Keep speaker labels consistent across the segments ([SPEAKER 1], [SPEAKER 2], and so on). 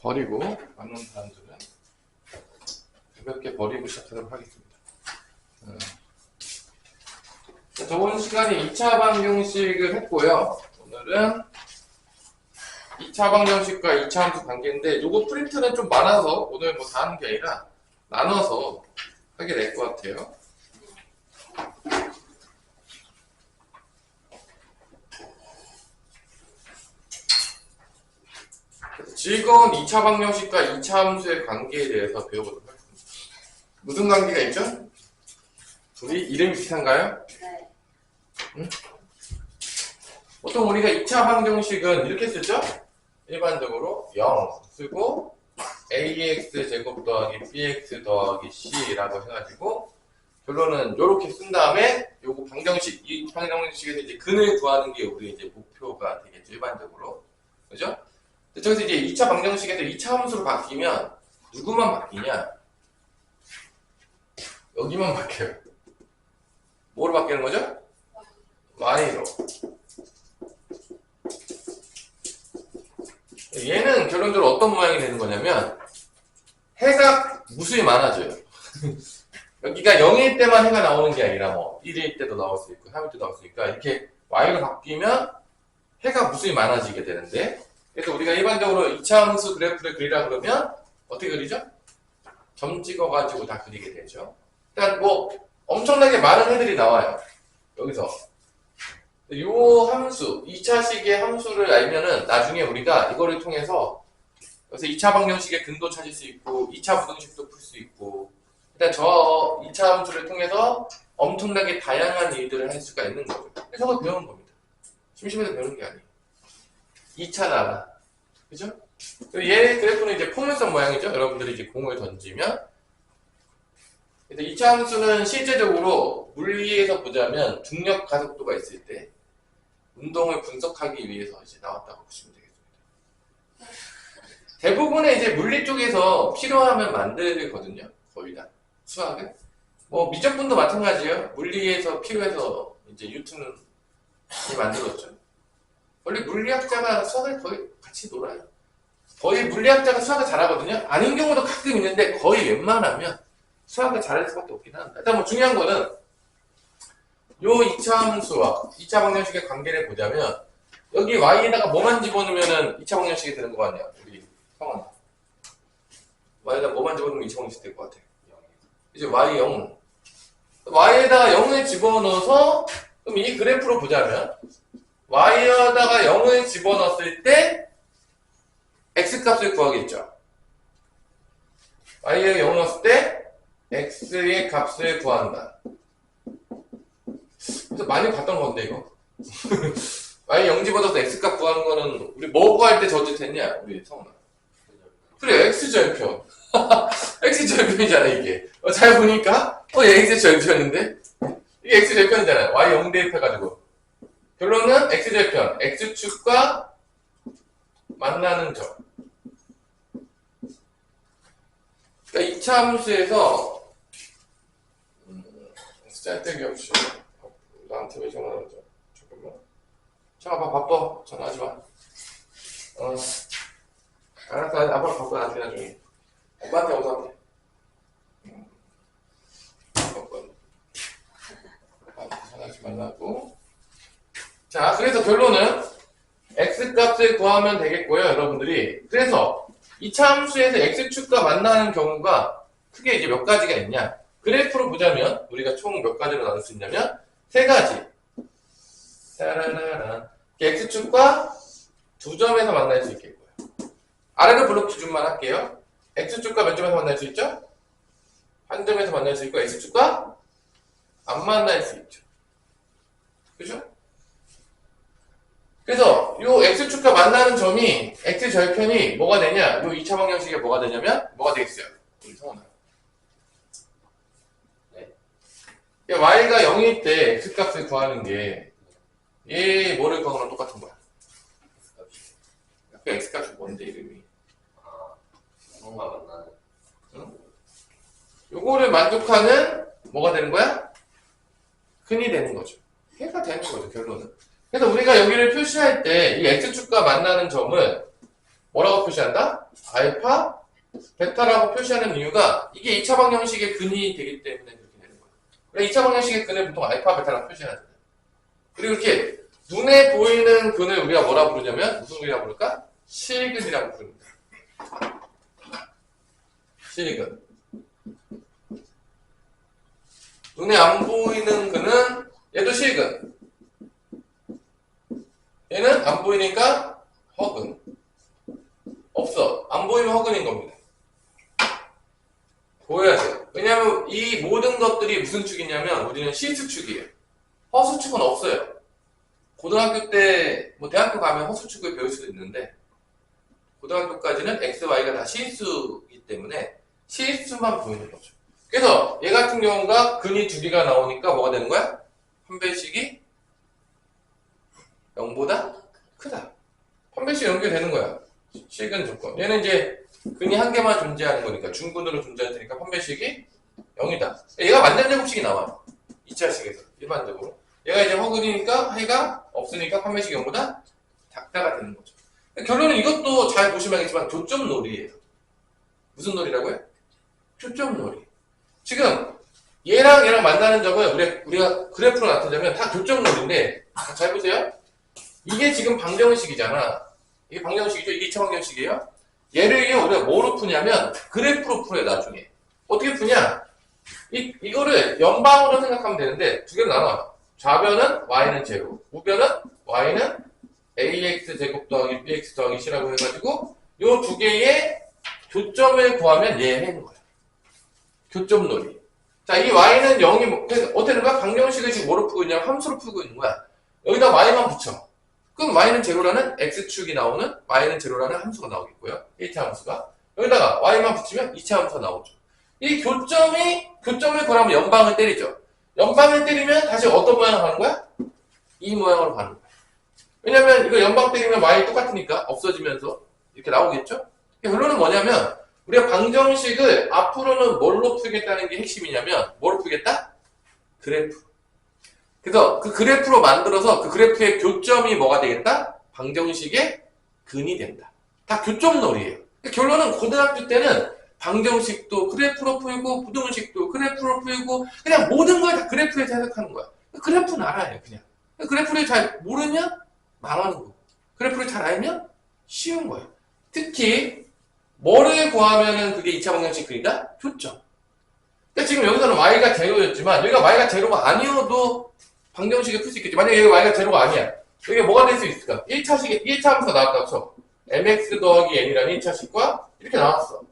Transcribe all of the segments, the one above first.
[SPEAKER 1] 버리고 남는 사람들은 가볍게 버리고 시작하도록 하겠습니다. 저번 시간에 2차 방정식을 했고요. 오늘은 2차 방정식과 2차 함수 관계인데 요거 프린트는 좀 많아서 오늘 뭐 다 하는 게 아니라 나눠서 하게 될 것 같아요. 즐거운 2차 방정식과 2차 함수의 관계에 대해서 배워보도록 하겠습니다. 무슨 관계가 있죠? 둘이 이름이 비슷한가요?
[SPEAKER 2] 네.
[SPEAKER 1] 응? 보통 우리가 2차 방정식은 이렇게 쓰죠? 일반적으로 0 쓰고 ax 제곱 더하기 bx 더하기 c라고 해가지고 결론은 이렇게 쓴 다음에 요거 방정식, 이 방정식에서 이제 근을 구하는 게 우리 이제 목표가 되겠죠, 일반적으로. 그죠? 저기서 이제 2차 방정식에서 2차 함수로 바뀌면 누구만 바뀌냐? 여기만 바뀌어요. 뭐로 바뀌는 거죠? y로. 얘는 결론적으로 어떤 모양이 되는 거냐면 해가 무수히 많아져요. 여기가 0일 때만 해가 나오는 게 아니라 뭐 1일 때도 나올 수 있고 3일 때도 나올 수 있으니까 이렇게 y로 바뀌면 해가 무수히 많아지게 되는데, 그래서 우리가 일반적으로 2차 함수 그래프를 그리라 그러면 어떻게 그리죠? 점 찍어가지고 다 그리게 되죠. 일단 뭐 엄청나게 많은 해들이 나와요. 여기서 요 함수, 2차식의 함수를 알면은 나중에 우리가 이거를 통해서 그래서 2차 방정식의 근도 찾을 수 있고 2차 부등식도 풀 수 있고, 일단 저 2차 함수를 통해서 엄청나게 다양한 일들을 할 수가 있는 거죠. 그래서 그걸 배우는 겁니다. 심심해서 배우는 게 아니에요. 2차 나라. 그죠? 얘 그래프는 이제 포물선 모양이죠. 여러분들이 이제 공을 던지면. 그래서 2차 함수는 실제적으로 물리에서 보자면 중력 가속도가 있을 때 운동을 분석하기 위해서 이제 나왔다고 보시면 되겠습니다. 대부분의 이제 물리 쪽에서 필요하면 만들거든요. 거의 다. 수학은. 뭐 미적분도 마찬가지예요. 물리에서 필요해서 이제 뉴턴이 만들었죠. 원래 물리학자가 수학을 거의 같이 놀아요. 거의 물리학자가 수학을 잘하거든요. 아닌 경우도 가끔 있는데 거의 웬만하면 수학을 잘할 수밖에 없긴 합니다. 일단 뭐 중요한 거는 요 2차 함수와 2차 방정식의 관계를 보자면 여기 y에다가 뭐만 집어넣으면 2차 방정식이 되는 거 같네요. 우리 성원. y에다가 뭐만 집어넣으면 2차 방정식이 될 것 같아요. 이제 y 0. y에다가 0을 집어넣어서 그럼 이 그래프로 보자면 y에다가 0을 집어넣었을 때 x값을 구하겠죠. y에 0을 넣었을 때 x의 값을 구한다. 그래서 많이 봤던 건데 이거. y 0 집어넣어서 x값 구하는 거는 우리 뭐 구할 때 저질 했냐? 우리 성훈아. 그래, x절편. x절편이잖아 이게. 잘 보니까 얘 x절편인데 이게 x절편이잖아요. y 0 대입해가지고 결론은 x절편, x축과 만나는 점. 그러니까 2차 함수에서 짤데기 없이 나한테 왜 전화하죠? 잠깐만. 잠깐만 바빠. 전화하지 마. 알았어. 아빠랑 바빠. 나한테 나중에. 엄마한테 오사한테. 전화하지 말라고. 자, 그래서 결론은 x값을 구하면 되겠고요, 여러분들이. 그래서 2차 함수에서 x축과 만나는 경우가 크게 이제 몇 가지가 있냐. 그래프로 보자면 우리가 총 몇 가지로 나눌 수 있냐면 세 가지. 따라라란. x축과 두 점에서 만날 수 있겠고요. 아래로 블록 기준만 할게요. x축과 몇 점에서 만날 수 있죠? 한 점에서 만날 수 있고 x축과 안 만날 수 있죠. 그죠? 그래서 요 x축과 만나는 점이 x절편이 뭐가 되냐? 요 2차 방정식이 뭐가 되냐면 뭐가 되겠어요? 우리 성원아. 네. y가 0일 때 x값을 구하는 게 얘 뭐를 구하는 거랑 똑같은 거야. 그 x값이 뭔데 이름이?
[SPEAKER 3] 뭔가 만나는.
[SPEAKER 1] 응? 요거를 만족하는 뭐가 되는 거야? 근이 되는 거죠. 해가 되는 거죠, 결론은. 그래서 우리가 여기를 표시할 때 이 x축과 만나는 점은 뭐라고 표시한다? 알파, 베타라고 표시하는 이유가 이게 2차 방정식의 근이 되기 때문에 그렇게 되는 거예요. 그래서 2차 방정식의 근을 보통 알파, 베타라고 표시하잖아요. 그리고 이렇게 눈에 보이는 근을 우리가 뭐라 부르냐면 무슨 근이라고 부를까? 실근이라고 부릅니다. 실근. 눈에 안 보이는 근은 얘도 실근. 얘는 안 보이니까 허근. 없어. 안 보이면 허근인 겁니다. 보여야 돼요. 왜냐하면 이 모든 것들이 무슨 축이냐면 우리는 실수축이에요. 허수축은 없어요. 고등학교 때, 뭐 대학교 가면 허수축을 배울 수도 있는데 고등학교까지는 X, Y가 다 실수이기 때문에 실수만 보이는 거죠. 그래서 얘 같은 경우가 근이 두 개가 나오니까 뭐가 되는 거야? 판별식이 0보다 크다. 판별식 연결되는 거야. 실근 조건. 얘는 이제 근이 한 개만 존재하는 거니까 중근으로 존재할 테니까 판별식이 0이다. 얘가 완전 제곱식이 나와. 2차식에서 일반적으로. 얘가 이제 허근이니까 해가 없으니까 판별식이 0보다 작다가 되는 거죠. 결론은 이것도 잘 보시면 알겠지만 교점 놀이에요. 무슨 놀이라고요? 교점 놀이. 지금 얘랑 만나는 점은 우리가 그래프로 나타내면 다 교점 놀이인데 잘 보세요. 이게 지금 방정식이잖아. 이게 방정식이죠? 이게 2차 방정식이에요? 얘를 우리가 뭐로 푸냐면 그래프로 풀어요, 나중에. 어떻게 푸냐? 이거를 연방으로 생각하면 되는데 두 개로 나눠요. 좌변은 y는 제로, 우변은 y는 ax 제곱 더하기 bx 더하기 c라고 해가지고 요 두 개의 교점을 구하면 얘 해는 거예요. 교점 놀이. 자, 이 y는 0이 그래서 어떻게 되는 거야? 방정식을 지금 뭐로 풀고 있냐면 함수로 풀고 있는 거야. 여기다 y만 붙여. 그럼 y는 제로라는 x축이 나오는 y는 제로라는 함수가 나오겠고요. 1차 함수가. 여기다가 y만 붙이면 2차 함수가 나오죠. 이 교점을 구하면 연방을 때리죠. 연방을 때리면 다시 어떤 모양으로 가는 거야? 이 모양으로 가는 거야. 왜냐면 이거 연방 때리면 y 똑같으니까 없어지면서 이렇게 나오겠죠? 결론은 뭐냐면 우리가 방정식을 앞으로는 뭘로 풀겠다는 게 핵심이냐면 뭐로 풀겠다? 그래프. 그래서 그 그래프로 만들어서 그 그래프의 교점이 뭐가 되겠다? 방정식의 근이 된다. 다 교점 놀이에요. 결론은 고등학교 때는 방정식도 그래프로 풀고 부등식도 그래프로 풀고 그냥 모든 걸 다 그래프에서 해석하는 거야. 그래프는 알아요, 그냥. 그래프를 잘 모르면 망하는 거고. 그래프를 잘 알면 쉬운 거예요. 특히 뭐를 구하면은 그게 2차 방정식 근이다? 교점. 그러니까 지금 여기서는 y가 제로였지만 여기가 y가 제로가 아니어도 방정식을 풀 수 있겠지. 만약에 여기가 y가 제로가 아니야. 여기가 뭐가 될 수 있을까? 1차 함수가 나왔다고 쳐. mx 더하기 n이라는 1차식과 이렇게 나왔어.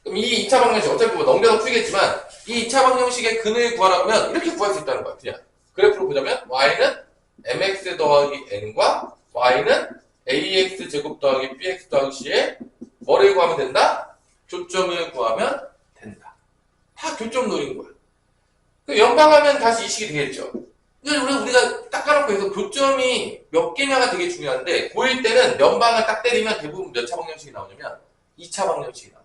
[SPEAKER 1] 그럼 이 2차 방정식 어차피 뭐 넘겨서 풀겠지만 이 2차 방정식의 근을 구하라고 하면 이렇게 구할 수 있다는 거야. 그냥 그래프로 보자면 y는 mx 더하기 n과 y는 ax 제곱 더하기 bx 더하기 c에 뭐를 구하면 된다? 교점을 구하면 된다. 다 교점 노린 거야. 연방하면 다시 이 식이 되겠죠. 우리가 딱 까놓고 해서 교점이 몇 개냐가 되게 중요한데 고1 때는 연방을 딱 때리면 대부분 몇 차 방정식이 나오냐면 2차 방정식이 나와.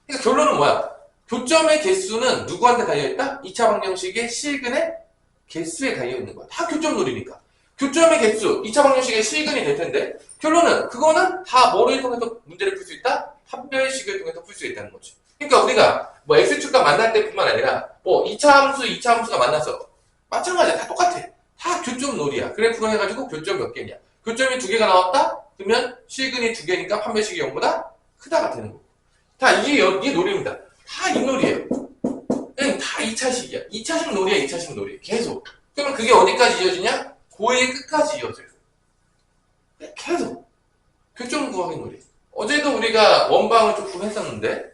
[SPEAKER 1] 그러니까 결론은 뭐야? 교점의 개수는 누구한테 달려있다? 2차 방정식의 실근의 개수에 달려있는 거야. 다 교점 놀이니까. 교점의 개수, 2차 방정식의 실근이 될 텐데 결론은 그거는 다 뭐를 통해서 문제를 풀 수 있다? 판별식을 통해서 풀 수 있다는 거지. 그러니까 우리가 뭐 x축과 만날 때뿐만 아니라 뭐 2차 함수가 만나서 마찬가지야. 다 똑같아. 다 교점 놀이야. 그래프로 해가지고 교점 몇 개냐. 교점이 두 개가 나왔다? 그러면 실근이 두 개니까 판별식이 0보다 크다가 되는 거고. 다 이게 놀이입니다. 다 이 놀이에요. 그냥 다 2차식이야. 2차식 놀이야, 2차식 놀이. 계속. 그러면 그게 어디까지 이어지냐? 고의 끝까지 이어져요. 계속. 교점 구하기 놀이. 어제도 우리가 원방을 조금 했었는데,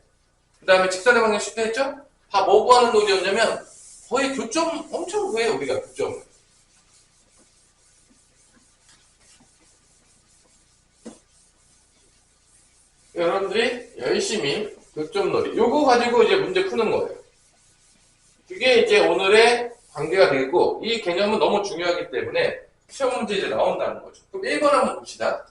[SPEAKER 1] 그 다음에 직선의 방향 쉽게 했죠? 다 뭐 구하는 놀이였냐면, 거의 교점 엄청 구해요, 우리가 교점을. 여러분들이 열심히 교점놀이 요거 가지고 이제 문제 푸는 거예요. 그게 이제 오늘의 관계가 되겠고 이 개념은 너무 중요하기 때문에 시험 문제 이제 나온다는 거죠. 그럼 1번 한번 봅시다.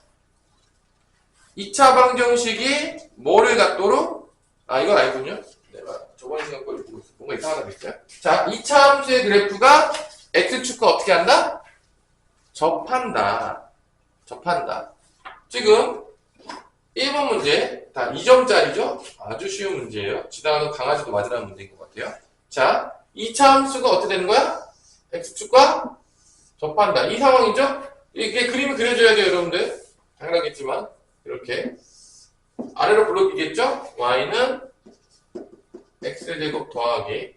[SPEAKER 1] 2차 방정식이 뭐를 갖도록 이건 아니군요. 내가 저번 시간 걸 보고 있어. 뭔가 이상하다 그랬어요. 자, 2차 함수의 그래프가 x축과 어떻게 한다? 접한다. 지금 1번 문제 다 2점짜리죠? 아주 쉬운 문제예요. 지나가는 강아지도 맞으라는 문제인 것 같아요. 자, 2차 함수가 어떻게 되는 거야? x축과 접한다. 이 상황이죠? 이게 그림이 그려져야 돼요, 여러분들. 당연하겠지만 이렇게 아래로 블록이겠죠? y는 x제곱 더하기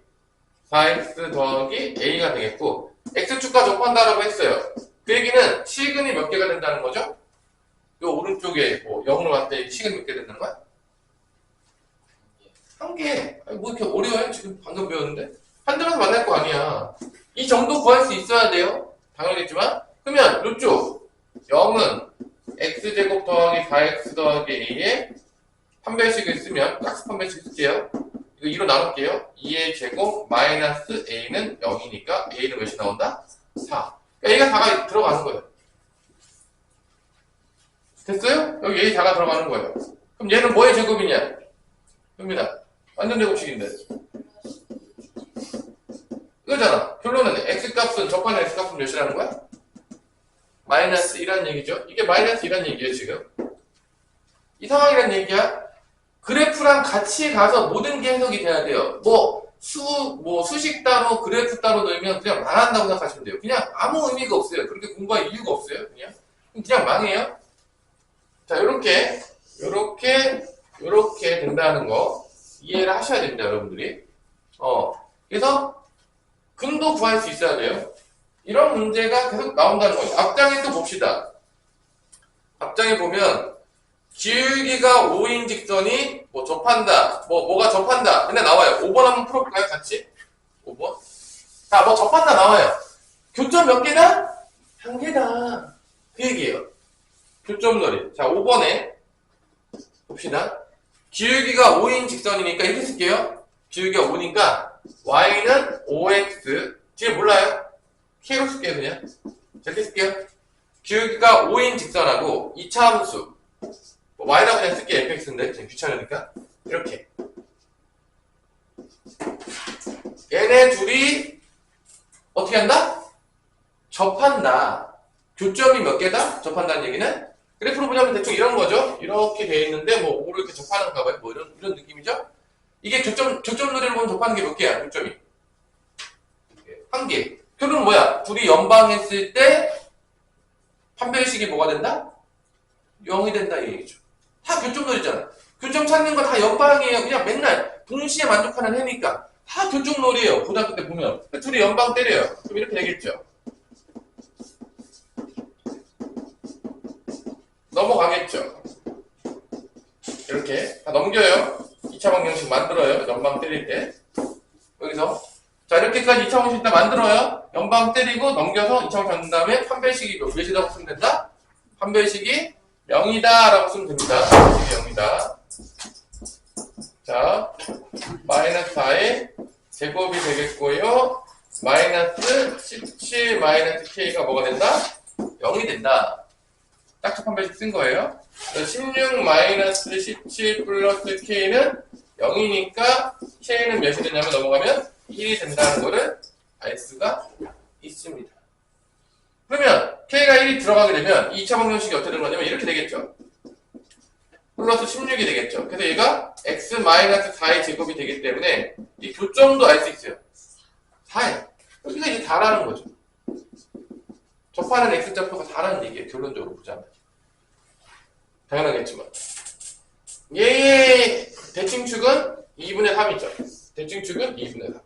[SPEAKER 1] 4x 더하기 a가 되겠고 x축과 접한다라고 했어요. 그 얘기는 시근이 몇 개가 된다는 거죠? 요 오른쪽에 뭐 0으로 왔을 때 시근이 몇 개 된다는 거야? 한 개. 아니, 뭐 이렇게 어려워요? 지금 방금 배웠는데? 한 점에서 만날 거 아니야. 이 정도 구할 수 있어야 돼요. 당연하겠지만. 그러면 요쪽 0은 x제곱 더하기 4x 더하기 a에 판별식을 쓰면 깍스 판별식 쓸게요. 이거 2로 나눌게요. 2의 제곱 마이너스 a는 0이니까 a는 몇이 나온다? 4. 그러니까 a가 4가 들어가는 거예요. 됐어요? 여기 a 4가 들어가는 거예요. 그럼 얘는 뭐의 제곱이냐? 여기다. 완전 제곱식인데. 이거잖아. 결론은 x값은 접하는 x값은 몇이라는 거야? 마이너스 1이라는 얘기죠. 이게 마이너스 1이라는 얘기예요, 지금. 이 상황이란 얘기야. 그래프랑 같이 가서 모든 게 해석이 돼야 돼요. 수식 따로, 그래프 따로 넣으면 그냥 망한다고 생각하시면 돼요. 그냥 아무 의미가 없어요. 그렇게 공부할 이유가 없어요. 그냥 망해요. 자, 요렇게 된다는 거 이해를 하셔야 됩니다, 여러분들이. 그래서 근도 구할 수 있어야 돼요. 이런 문제가 계속 나온다는 거예요. 앞장에 또 봅시다. 앞장에 보면 기울기가 5인 직선이 접한다. 뭐가 접한다. 맨날 나와요. 5번 한번 풀어볼까요? 같이? 5번. 자, 접한다 나와요. 교점 몇 개다? 한 개다. 그 얘기예요. 교점놀이. 자, 5번에 봅시다. 기울기가 5인 직선이니까 이렇게 쓸게요. 기울기가 5니까 y는 5x. 뒤에 몰라요? k로 쓸게요, 그냥. 이렇게 쓸게요. 기울기가 5인 직선하고 2차 함수. y라고 그냥 쓸게 fx인데 그냥 귀찮으니까 이렇게 얘네 둘이 어떻게 한다? 접한다. 교점이 몇 개다? 접한다는 얘기는 그래프로 보자면 대충 이런 거죠. 이렇게 돼 있는데 5로 이렇게 접하는가 봐요. 이런 느낌이죠. 이게 교점놀이를 보면 접하는 게 몇 개야? 교점이 한 개. 결론은 뭐야? 둘이 연방했을 때 판별식이 뭐가 된다? 0이 된다 이 얘기죠. 다 교점놀이잖아. 교점 찾는 거 다 연방이에요. 그냥 맨날 동시에 만족하는 해니까 다 교점놀이에요. 고등학교 때 보면 둘이 연방 때려요. 그럼 이렇게 되겠죠. 넘어가겠죠. 이렇게 다 넘겨요. 2차 방정식 만들어요. 연방 때릴 때 여기서 자 이렇게까지 2차 방정식 다 만들어요. 연방 때리고 넘겨서 2차 방정식 만든 다음에 판별식이 몇이라고 쓰면 된다? 판별식이 0이다 라고 쓰면 됩니다. 0이다. 자, 마이너스 4의 제곱이 되겠고요. 마이너스 17 마이너스 k가 뭐가 된다? 0이 된다. 딱지 판별식 쓴 거예요. 16 마이너스 17 플러스 k는 0이니까 k는 몇이 되냐면 넘어가면 1이 된다는 거를 알 수가 있습니다. 그러면 k가 1이 들어가게 되면 2차 방정식이 어떻게 되는 거냐면 이렇게 되겠죠. 플러스 16이 되겠죠. 그래서 얘가 x-4의 제곱이 되기 때문에 이 교점도 알 수 있어요. 4에. 여기가 이제 4라는 거죠. 접하는 x좌표가 4라는 얘기예요. 결론적으로 보자면. 당연하겠지만. 얘의 대칭축은 2분의 3이죠. 대칭축은 2분의 3.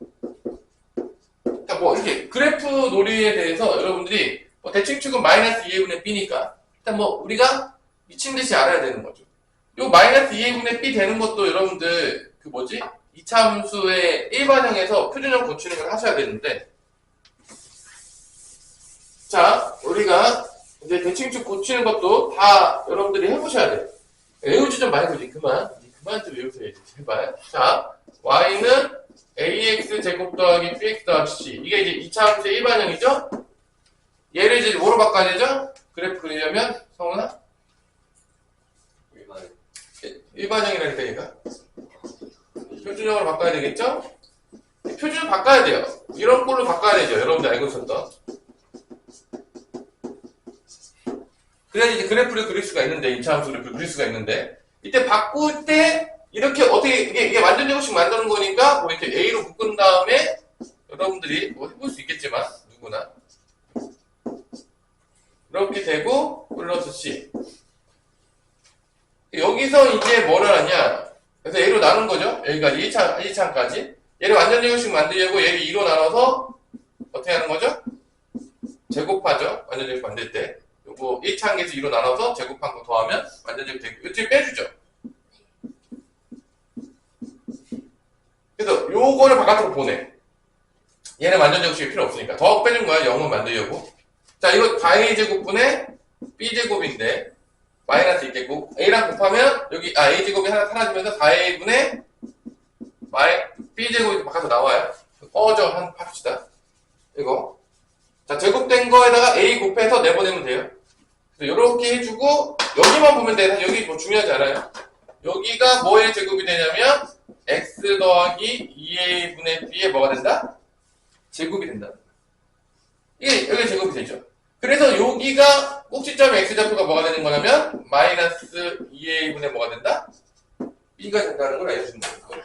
[SPEAKER 1] 그러니까 이렇게 그래프 놀이에 대해서 여러분들이 대칭축은 마이너스 2분의 b니까 일단 우리가 미친 듯이 알아야 되는 거죠. 요 마이너스 2분의 b 되는 것도 여러분들 2차 함수의 일반형에서 표준형 고치는 걸 하셔야 되는데 자 우리가 이제 대칭축 고치는 것도 다 여러분들이 해보셔야 돼요. 외우지 좀 말고 이제 그만 좀 외우세요 이제 제발. 자 y는 ax 제곱 더하기 bx 더하기 c 이게 이제 2차 함수의 일반형이죠. 얘를 이제 뭐로 바꿔야 되죠? 그래프 그리려면 성훈아? 일반형이라니까 얘가 표준형으로 바꿔야 되겠죠? 표준형 바꿔야 돼요. 이런 꼴로 바꿔야 되죠. 여러분들 알고 있었던 그래야 이제 그래프를 그릴 수가 있는데, 2차 함수 그래프를 그릴 수가 있는데, 이때 바꿀 때, 이렇게 어떻게, 이게 완전 제곱식 만드는 거니까, 뭐 이렇게 A로 묶은 다음에, 여러분들이 뭐 해볼 수 있겠지만, 누구나. 이렇게 되고, 플러스 C. 여기서 이제 뭐를 하냐. 그래서 A로 나눈 거죠. 여기까지 1차까지. 얘를 완전 제곱식 만들려고 얘를 2로 나눠서, 어떻게 하는 거죠? 제곱하죠. 완전 제곱 만들 때. 요거 1차항에서 2로 나눠서 제곱한 거 더하면 완전 제곱 되고, 이쪽에 빼주죠. 그래서 요거를 바깥으로 보내. 얘는 완전 제곱식이 필요 없으니까. 더하고 빼준 거야. 0은 만들려고. 자, 이거 4a 제곱분의 b 제곱인데 마이너스 있겠고, a랑 곱하면 여기 a 제곱이 하나 사라지면서 4a분의 b 제곱이 바깥으로 나와요. 꺼져 한 합시다. 이거. 자, 제곱된 거에다가 a 곱해서 내보내면 돼요. 그래서 이렇게 해주고 여기만 보면 돼. 여기 뭐 중요하지 않아요. 여기가 뭐의 제곱이 되냐면 x 더하기 2a분의 b의 뭐가 된다? 제곱이 된다. 이게 여기 제곱이 되죠. 그래서 여기가 꼭지점 x좌표가 뭐가 되는 거냐면 마이너스 2a분의 뭐가 된다? b가 된다는 걸 알려주는 거예요.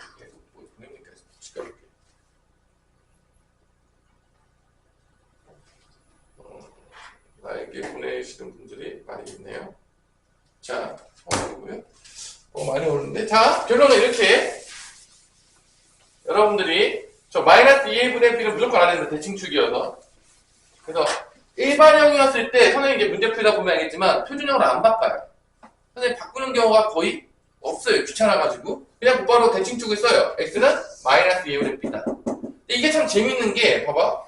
[SPEAKER 1] 나에게 보내시는 분들이 많이 있네요. 자, 많이 오는데. 자, 결론은 이렇게. 여러분들이, 저 마이너스 2a분의 b는 무조건 알아야 된다. 대칭축이어서. 그래서, 일반형이었을 때, 선생님 이제 문제 풀다 보면 알겠지만, 표준형으로 안 바꿔요. 선생님 바꾸는 경우가 거의 없어요. 귀찮아가지고. 그냥 곧바로 대칭축을 써요. x는 마이너스 2a분의 b다. 이게 참 재밌는 게, 봐봐.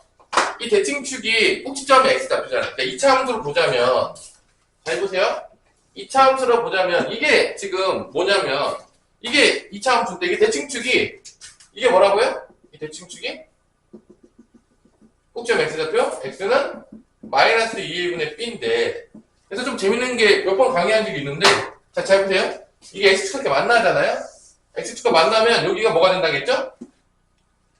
[SPEAKER 1] 이 대칭축이 꼭지점이 x좌표잖아요. 그러니까 2차 함수로 보자면, 잘 보세요. 2차 함수로 보자면, 이게 지금 뭐냐면, 이게 2차 함수인데, 이게 대칭축이, 이게 뭐라고요? 이 대칭축이? 꼭지점 x좌표, x는 마이너스 2a분의 b인데, 그래서 좀 재밌는 게 몇 번 강의한 적이 있는데, 자, 잘 보세요. 이게 x축과 이렇게 만나잖아요? x축과 만나면 여기가 뭐가 된다겠죠?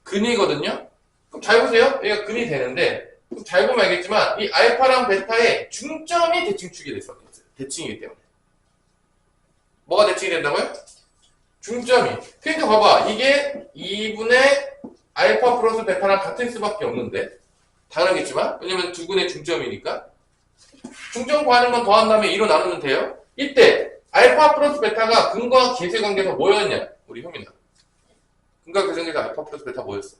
[SPEAKER 1] 근이거든요? 그럼 잘 보세요. 얘가 근이 되는데, 그럼 잘 보면 알겠지만, 이 알파랑 베타의 중점이 대칭축이 됐어요. 대칭이기 때문에. 뭐가 대칭이 된다고요? 중점이. 그러니까 봐봐. 이게 2분의 알파 플러스 베타랑 같을 수밖에 없는데, 당연하겠지만, 왜냐면 두 분의 중점이니까. 중점 구하는 건 더한 다음에 2로 나누면 돼요. 이때, 알파 플러스 베타가 근과 계수의 관계에서 뭐였냐? 우리 효민아. 근과 계수의 관계에서 알파 플러스 베타 뭐였어?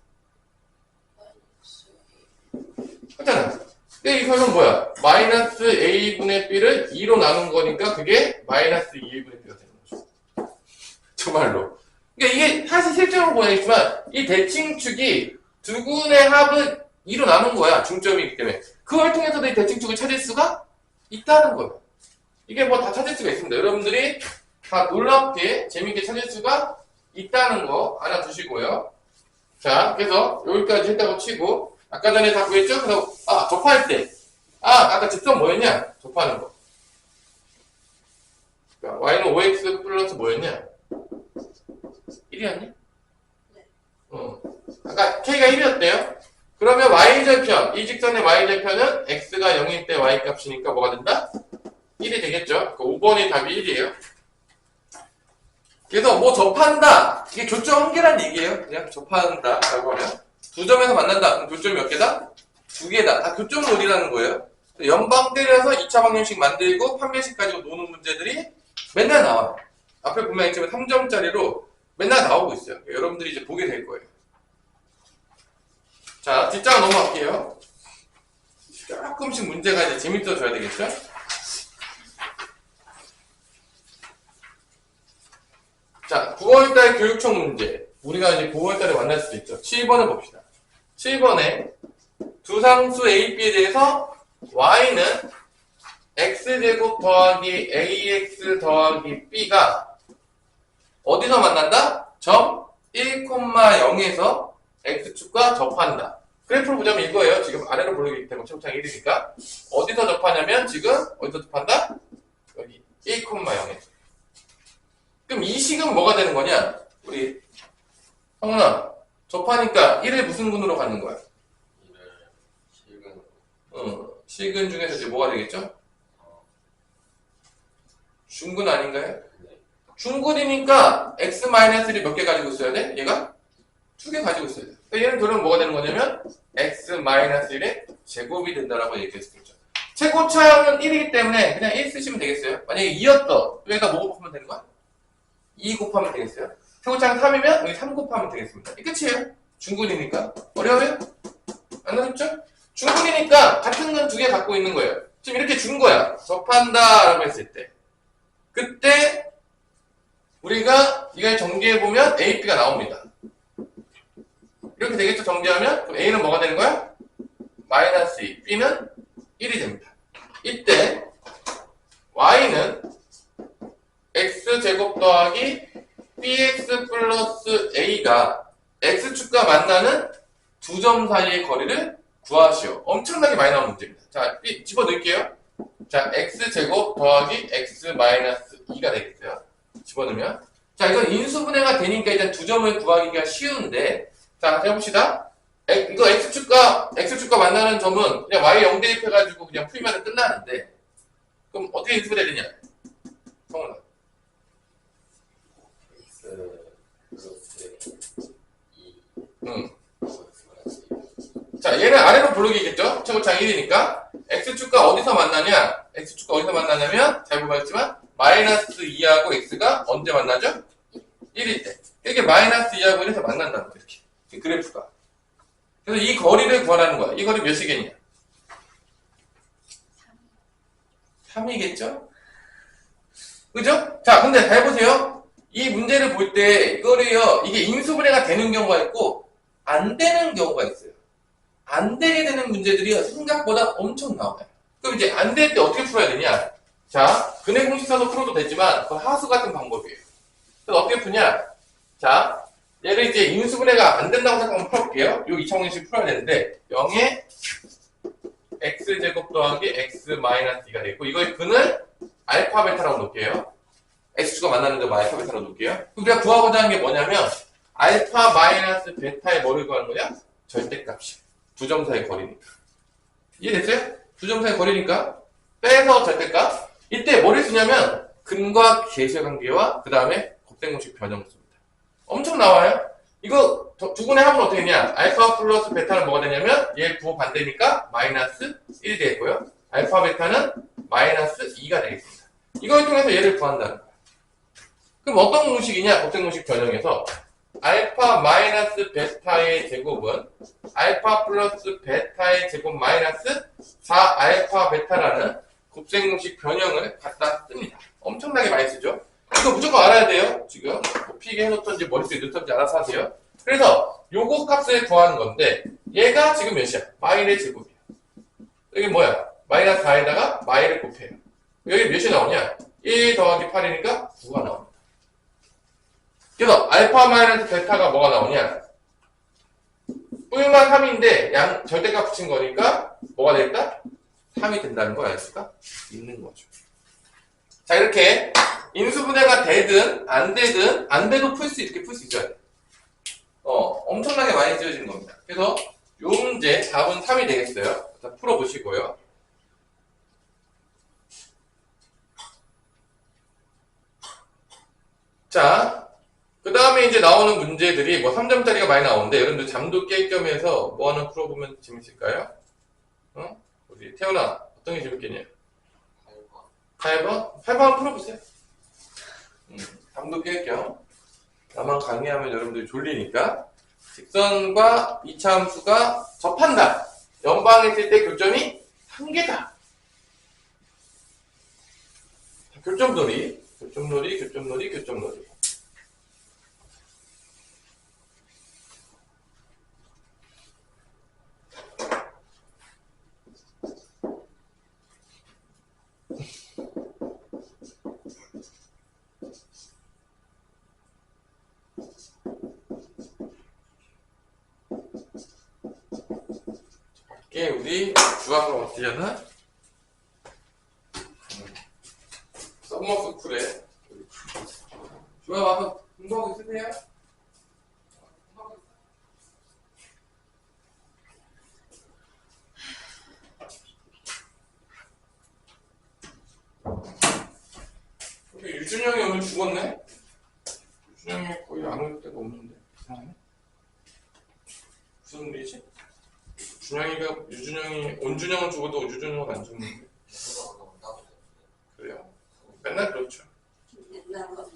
[SPEAKER 1] 그렇잖아. 근데 이 설은 뭐야? 마이너스 a분의 b를 2로 나눈 거니까 그게 마이너스 2a분의 b가 되는 거죠. 정말로. 그러니까 이게 사실 실제로 보여야겠지만 이 대칭축이 두 군의 합을 2로 나눈 거야. 중점이기 때문에. 그걸 통해서도 이 대칭축을 찾을 수가 있다는 거예요. 이게 뭐 다 찾을 수가 있습니다. 여러분들이 다 놀랍게 재밌게 찾을 수가 있다는 거 알아두시고요. 자, 그래서 여기까지 했다고 치고 아까 전에 다 구했죠? 그래서 접할 때 아까 직선 뭐였냐? 접하는 거. 그러니까 y는 5x 플러스 뭐였냐? 1이었니?
[SPEAKER 2] 네.
[SPEAKER 1] 아까 k가 1이었대요. 그러면 y절편, 이 직선의 y절편은 x가 0일 때 y 값이니까 뭐가 된다? 1이 되겠죠? 그 5번이 답이 1이에요. 그래서 뭐 접한다. 이게 교점 한계란 얘기예요. 그냥 접한다라고 하면 두 점에서 만난다. 그럼 교점이 몇 개다? 두 개다. 다 교점 놀이라는 거예요. 연방 때려서 2차 방정식 만들고 판별식 가지고 노는 문제들이 맨날 나와요. 앞에 보면 있지만 3점짜리로 맨날 나오고 있어요. 여러분들이 이제 보게 될 거예요. 자, 뒷장 넘어갈게요. 조금씩 문제가 이제 재밌어져야 되겠죠? 자, 9월달 교육청 문제. 우리가 이제 9월달에 만날 수도 있죠. 7번을 봅시다. 7번에 두 상수 A, B에 대해서 Y는 X제곱 더하기 AX 더하기 B가 어디서 만난다? 점 1,0에서 X축과 접한다. 그래프를 보자면 이거예요. 지금 아래로 보내기 때문에 초창 1이니까. 어디서 접하냐면 지금 어디서 접한다? 여기 1,0에서. 그럼 이 식은 뭐가 되는 거냐? 우리 성훈아, 접하니까 1을 무슨 근으로 갖는 거야?
[SPEAKER 3] 1을 식은
[SPEAKER 1] 식은 중에서 이제 뭐가 되겠죠? 중근 아닌가요?
[SPEAKER 3] 네.
[SPEAKER 1] 중근이니까 x-1을 몇 개 가지고 있어야 돼? 얘가 2개 가지고 있어야 돼. 그러니까 얘는 결국 뭐가 되는 거냐면 x-1의 제곱이 된다라고 얘기했을 수 있죠. 최고차는 1이기 때문에 그냥 1 쓰시면 되겠어요. 만약에 2였어. 여기다 뭐 곱하면 되는 거야? 2 곱하면 되겠어요. 최고차는 3이면 여기 3 곱하면 되겠습니다. 이 끝이에요. 중근이니까. 어려워요? 안 어렵죠? 중근이니까 같은 건 2개 갖고 있는 거예요. 지금 이렇게 준 거야. 접한다라고 했을 때. 그때 우리가 이걸 정리해보면 A, B가 나옵니다. 이렇게 되겠죠? 정리하면 그럼 A는 뭐가 되는 거야? 마이너스 2, B는 1이 됩니다. 이때 Y는 X제곱 더하기 BX 플러스 A가 X축과 만나는 두 점 사이의 거리를 구하시오. 엄청나게 많이 나오는 문제입니다. 자, B 집어넣을게요. 자, X제곱 더하기 X 마이너스 2가 되겠어요. 집어넣으면. 자, 이건 인수분해가 되니까 일단 두 점을 구하기가 쉬운데, 자, 해봅시다. 이거 X축과 만나는 점은 그냥 Y 0 대입해가지고 그냥 풀면 끝나는데, 그럼 어떻게 인수분해 되냐? 성훈아.
[SPEAKER 3] X 플러스 2
[SPEAKER 1] 응.
[SPEAKER 3] X 마이너스
[SPEAKER 1] 자, 얘는 아래로 부르기겠죠? 최고차가 1이니까. X축과 어디서 만나냐? X축과 어디서 만나냐면, 잘 보겠지만, 마이너스 2하고 X가 언제 만나죠? 1일 때. 이렇게 마이너스 2하고 1에서 만난다는 거야, 이렇게. 이 그래프가. 그래서 이 거리를 구하라는 거야. 이 거리 몇 시겠냐? 3이겠죠? 그죠? 자, 근데 잘 보세요. 이 문제를 볼 때, 이거를요, 이게 인수분해가 되는 경우가 있고, 안 되는 경우가 있어요. 안 되게 되는 문제들이 생각보다 엄청 나와요. 그럼 이제 안 될 때 어떻게 풀어야 되냐? 자, 근해 공식 써서 풀어도 되지만, 그건 하수 같은 방법이에요. 그래서 어떻게 푸냐? 자, 얘를 이제 인수분해가 안 된다고 생각하면 풀어볼게요. 요 2차 공식 풀어야 되는데, 0에 x제곱 더하기 x 마이너스 2가 되겠고, 이거의 근을 알파 베타라고 놓을게요. x축과 만나는 점 알파 베타라고 놓을게요. 우리가 구하고자 하는 게 뭐냐면, 알파 마이너스 베타의 뭐를 구하는 거냐? 절대값이. 두 점 사이 거리니까. 이해됐어요? 두 점 사이 거리니까 빼서 절대값. 이때 뭐를 쓰냐면 근과 계수의 관계와 그 다음에 곱셈공식 변형을 씁니다. 엄청 나와요. 이거 두 분의 합은 어떻게 되냐? 알파 플러스 베타는 뭐가 되냐면 얘 부호 반대니까 마이너스 1이 되겠고요. 알파 베타는 마이너스 2가 되겠습니다. 이걸 통해서 얘를 구한다는 거야. 그럼 어떤 공식이냐? 곱셈공식 변형에서 알파 마이너스 베타의 제곱은 알파 플러스 베타의 제곱 마이너스 4알파 베타라는 곱셈공식 변형을 갖다 씁니다. 엄청나게 많이 쓰죠. 이거 무조건 알아야 돼요. 지금 뭐 피게 해놓던지 머릿속에 넣던지 알아서 하세요. 그래서 요거 값을 구하는 건데 얘가 지금 몇이야? 마일의 제곱이야. 여기 뭐야? 마이너스 4에다가 마일을 곱해요. 여기 몇이 나오냐? 1 더하기 8이니까 9가 나옵니다. 그래서 알파 마이너스 베타가 뭐가 나오냐? 뿔만 3인데 양 절대값 붙인 거니까 뭐가 되겠다? 3이 된다는 걸 알 수가 있는 거죠. 자, 이렇게 인수분해가 되든 안 되든 안 돼도 이렇게 풀 수 있어야 돼. 엄청나게 많이 지어지는 겁니다. 그래서 요 문제 답은 3이 되겠어요. 일단 풀어보시고요. 자, 그 다음에 이제 나오는 문제들이 뭐 3점짜리가 많이 나오는데 여러분들 잠도 깰 겸해서 뭐 하나 풀어보면 재밌을까요? 우리 태연아, 어떤 게 재밌겠냐? 8번? 8번 풀어보세요. 잠도 깰 겸. 나만 강의하면 여러분들이 졸리니까. 직선과 이차함수가 접한다. 연방했을 때 교점이 3개다. 교점놀이. 이게 우리 주학을 어떻게 하나? 썸머스쿨에 주학 와서 공부하고 있으세요? 유준영이 오늘 죽었네? 유준영이 거의 안 올 때가 없는데. 이상하네. 무슨 일이지? 유준영이, 온준영은 죽어도 유준영은 안 죽는데. 그래요? 맨날 그렇죠.
[SPEAKER 2] 옛날 거.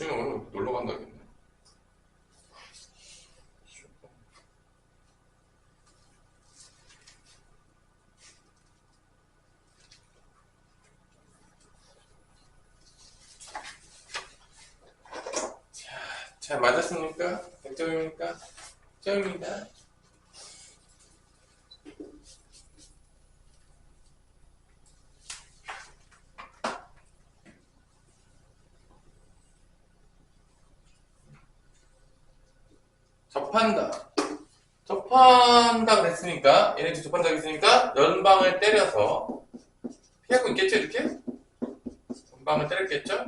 [SPEAKER 1] 유준영 오늘 놀러 간다겠네. 잘 맞았습니까? 100점입니까? 100점입니다. 접한다 그랬으니까, 얘네 접한다 그랬으니까, 연방을 때려서, 피하고 있겠죠, 이렇게? 연방을 때렸겠죠?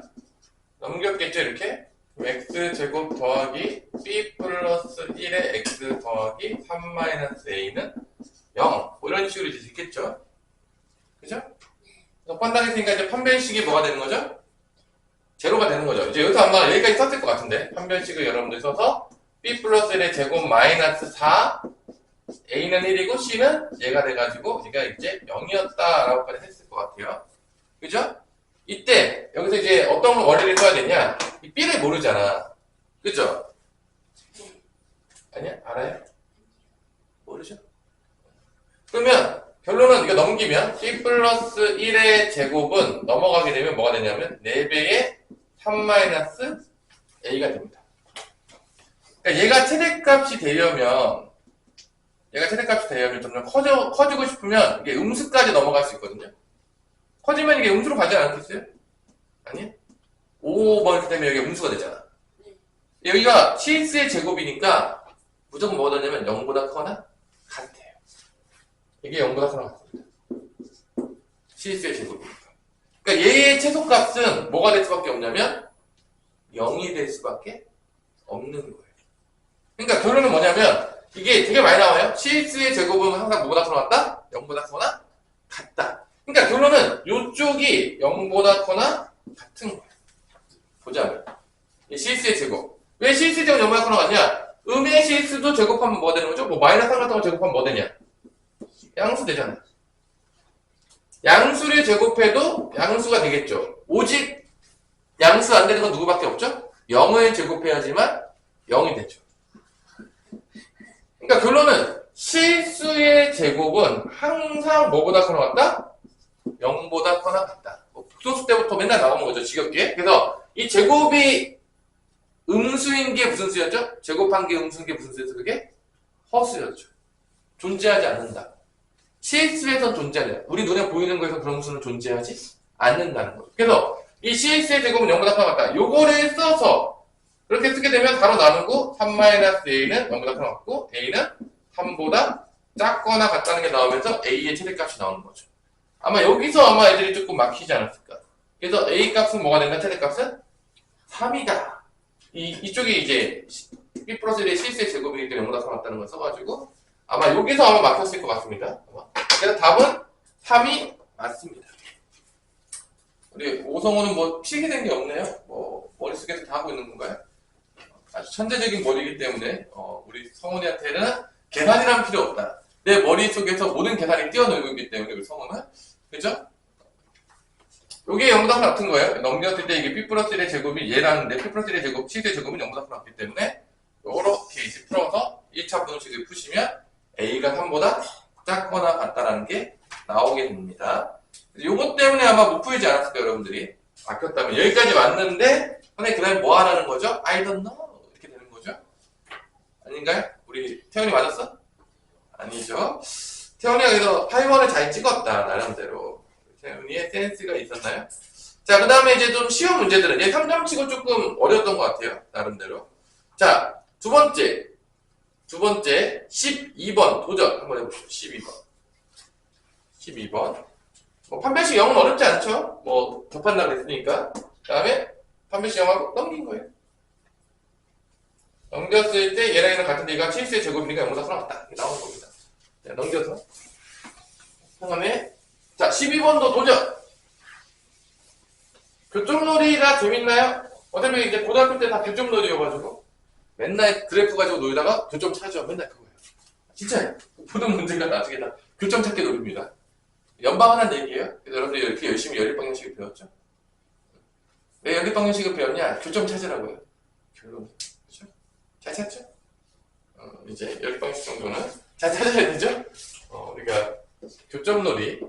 [SPEAKER 1] 넘겼겠죠, 이렇게? x제곱 더하기 b 플러스 1의 x 더하기 3 마이너스 a는 0. 뭐 이런 식으로 이제 있겠죠? 그죠? 접한다했으니까 이제 판별식이 뭐가 되는 거죠? 제로가 되는 거죠. 이제 여기서 아마 여기까지 썼을 것 같은데, 판별식을 여러분들 써서 b 플러스 1의 제곱 마이너스 4 a는 1이고 c는 얘가 돼가지고 얘가 이제 0이었다라고까지 했을 것 같아요. 그죠? 이때 여기서 이제 어떤 원리를 써야 되냐? 이 b를 모르잖아. 그죠? 아니야? 알아요? 모르죠? 그러면 결론은 이거 넘기면 b 플러스 1의 제곱은 넘어가게 되면 뭐가 되냐면 4배의 3 마이너스 a가 됩니다. 그러니까 얘가 최대값이 되려면 점점 커지고 싶으면 이게 음수까지 넘어갈 수 있거든요. 커지면 이게 음수로 가지 않겠어요? 아니? 5번 이렇게 되면 여기 음수가 되잖아. 여기가 CX의 제곱이니까 무조건 뭐가 되냐면 0보다 크거나 같아요. 이게 0보다 크거나 같습니다. CX의 제곱이니까. 그러니까 얘의 최소값은 뭐가 될 수밖에 없냐면 0이 될 수밖에 없는 거예요. 그러니까 결론은 뭐냐면 이게 되게 많이 나와요. CX의 제곱은 항상 뭐보다 크거나 같다? 0보다 크거나 같다. 그러니까 결론은 이쪽이 0보다 크거나 같은 거예요. 보자면 CX의 제곱. 왜 CX의 제곱 0보다 크거나 같냐? 음의 CX도 제곱하면 뭐가 되는 거죠? 뭐 마이너스 3 같은 거 제곱하면 뭐 되냐? 양수 되잖아. 양수를 제곱해도 양수가 되겠죠. 오직 양수 안 되는 건 누구밖에 없죠? 0을 제곱해야지만 0이 되죠. 그러니까 결론은 실수의 제곱은 항상 뭐보다 크거나 같다? 0보다 크거나 같다. 복소수 때부터 맨날 나오는 거죠, 지겹게. 그래서 이 제곱이 음수인 게 무슨 수였죠? 제곱한 게 음수인 게 무슨 수였죠? 그게 허수였죠. 존재하지 않는다. CX에선 존재하냐? 우리 눈에 보이는 거에서 그런 수는 존재하지 않는다는 거죠. 그래서 이 CX의 제곱은 0보다 크거나 같다. 요거를 써서 그렇게 쓰게 되면 바로 나누고 3-a는 0보다 크거나 같고 a는 3보다 작거나 같다는 게 나오면서 a의 최대값이 나오는 거죠. 아마 여기서 아마 애들이 조금 막히지 않았을까. 그래서 a 값은 뭐가 된다? 최대값은 3이다. 이쪽이 이제 b 플러스 1의 CX의 제곱이기 때문에 0보다 크거나 같다는 걸 써가지고 아마 여기서 아마 막혔을 것 같습니다. 그래서 답은 3이 맞습니다. 우리 오성우는 뭐 필기된 게 없네요. 뭐 머릿속에서 다 하고 있는 건가요? 아주 천재적인 머리이기 때문에 우리 성훈이한테는 계산이란 필요 없다. 내 머릿속에서 모든 계산이 뛰어놀고 있기 때문에 우리 성훈은 그죠? 요게 0보다 같은 거예요. 넘겼을 때 이게 b 플러스 1의 제곱이 얘라는데 b 플러스 1의 제곱, c의 제곱은 0보다 같기 때문에 요렇게 이제 풀어서 1차 분식을 푸시면 a가 3보다 작거나 같다라는 게 나오게 됩니다. 요것 때문에 아마 못 풀지 않았을까요, 여러분들이? 아꼈다면. 여기까지 왔는데, 선생님, 그 다음에 뭐 하라는 거죠? I don't know. 이렇게 되는 거죠? 아닌가요? 우리 태연이 맞았어? 아니죠. 태연이가 그래서 8번을 잘 찍었다, 나름대로. 태연이의 센스가 있었나요? 자, 그 다음에 이제 좀 쉬운 문제들은, 이제 3점 치고 조금 어려웠던 것 같아요, 나름대로. 자, 두 번째, 12번 도전 한번 해보시죠. 12번. 뭐 판별식 0은 어렵지 않죠? 뭐 접한다고 했으니까. 그 다음에 판별식 0하고 넘긴 거예요. 넘겼을 때 얘랑 얘는 같은데 얘가 70의 제곱이니까 0보다 크나 같다. 이렇게 나오는 겁니다. 자, 넘겨서. 그 다음에 자, 12번도 도전. 교점놀이가 재밌나요? 어차피 이제 고등학교 때 다 교점놀이여가지고 맨날 그래프 가지고 놀다가 교점 찾죠. 맨날 그거예요. 진짜 모든 문제가 나중에 다 교점 찾기 놀입니다. 연방하는 얘기예요. 그래서 여러분들이 이렇게 열심히 연립방정식을 배웠죠. 왜 연립방정식을 배웠냐? 교점 찾으라고요. 결론. 그렇죠? 잘 찾죠? 이제 연립방정식 정도는 잘 찾아야 되죠? 우리가 교점놀이.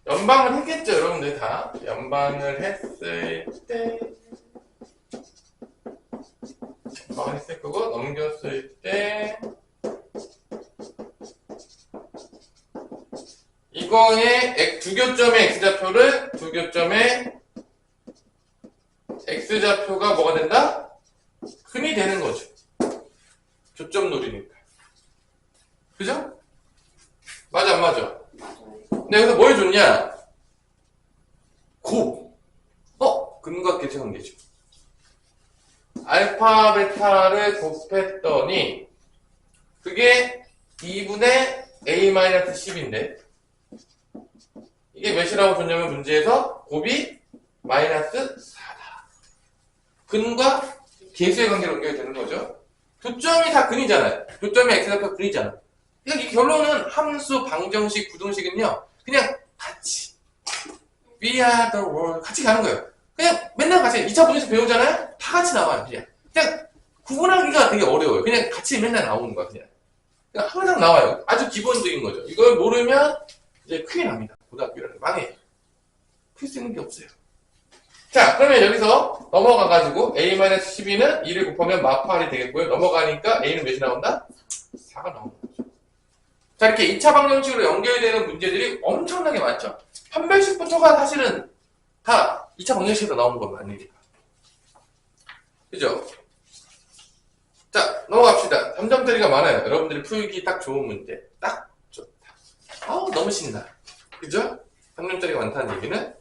[SPEAKER 1] 연방을 했겠죠, 여러분들 다. 연방을 했을 때, 연방을 했을 거고, 넘겼을 때, 이거의 두 교점의 x좌표를 두 교점의 x좌표가 뭐가 된다? 근이 되는 거죠. 교점 놀이니까. 그죠? 맞아, 안 맞아? 근데 여기서 뭘 줬냐? 근과 계체 관계죠. 알파, 베타를 곱했더니, 그게 2분의 a-10인데, 이게 몇이라고 줬냐면 문제에서 곱이 마이너스 4다. 근과 계수의 관계로 연결이 되는 거죠. 교점이 다 근이잖아요. 교점이 x좌표 근이잖아. 그러니까 이 결론은 함수, 방정식, 부등식은요, 그냥 같이 We are the world 같이 가는 거예요. 그냥 맨날 같이 2차 부등식 배우잖아요. 다 같이 나와요. 그냥 구분하기가 되게 어려워요. 그냥 같이 맨날 나오는 거야. 그냥 항상 나와요. 아주 기본적인 거죠. 이걸 모르면 이제 큰일 납니다. 고등학교는 망해요. 풀 수 있는 게 없어요. 자, 그러면 여기서 넘어가가지고 a-12는 2를 곱하면 마파이 되겠고요. 넘어가니까 a는 몇이 나온다? 4가 나오는 거죠. 자, 이렇게 2차 방정식으로 연결되는 문제들이 엄청나게 많죠. 판별식부터가 사실은 다 2차 방정식에서 나오는 건 아니니까. 그죠? 자, 넘어갑시다. 3점짜리가 많아요. 여러분들이 풀기 딱 좋은 문제. 딱 좋다. 너무 신나. 그죠? 3점짜리가 많다는 얘기는.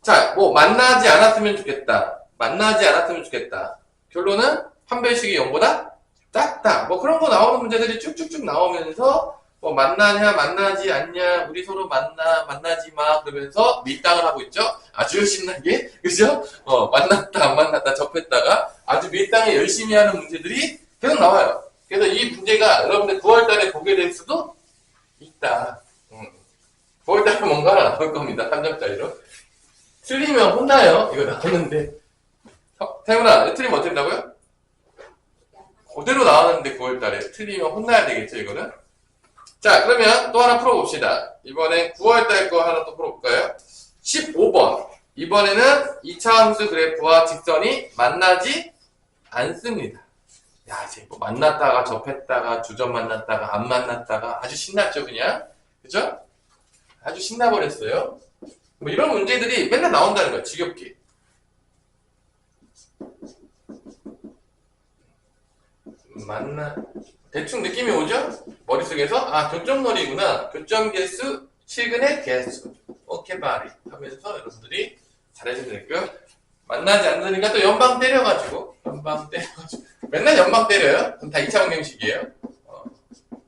[SPEAKER 1] 자, 뭐 만나지 않았으면 좋겠다. 만나지 않았으면 좋겠다. 결론은 판별식이 0보다 작다. 뭐 그런 거 나오는 문제들이 쭉쭉쭉 나오면서 뭐 만나냐 만나지 않냐 우리 서로 만나지 마 그러면서 밀당을 하고 있죠. 아주 신나게 그죠? 만났다 안 만났다 접했다가 아주 밀당을 열심히 하는 문제들이 계속 나와요. 그래서 이 문제가 여러분들 9월달에 보게 될 수도 있다. 9월달에 뭔가 하나 나올 겁니다. 3점짜리로. 틀리면 혼나요. 이거 나오는데. 태훈아, 틀리면 어떻게 된다고요? 그대로 나왔는데 9월달에 틀리면 혼나야 되겠죠, 이거는? 자, 그러면 또 하나 풀어봅시다. 이번엔 9월달 거 하나 또 풀어볼까요? 15번. 이번에는 2차 함수 그래프와 직선이 만나지 않습니다. 야, 이제 뭐 만났다가 접했다가 주점 만났다가 안 만났다가 아주 신났죠, 그냥? 그죠? 아주 신나버렸어요. 뭐 이런 문제들이 맨날 나온다는 거야, 지겹게. 대충 느낌이 오죠? 머릿속에서 교점놀이구나. 교점 개수, 실근의 개수. 오케이 바리 하면서 여러분들이 잘해주면 되고요. 만나지 않으니까 또 연방 때려가지고 맨날 연방 때려요. 그럼 다 2차 방정식이에요.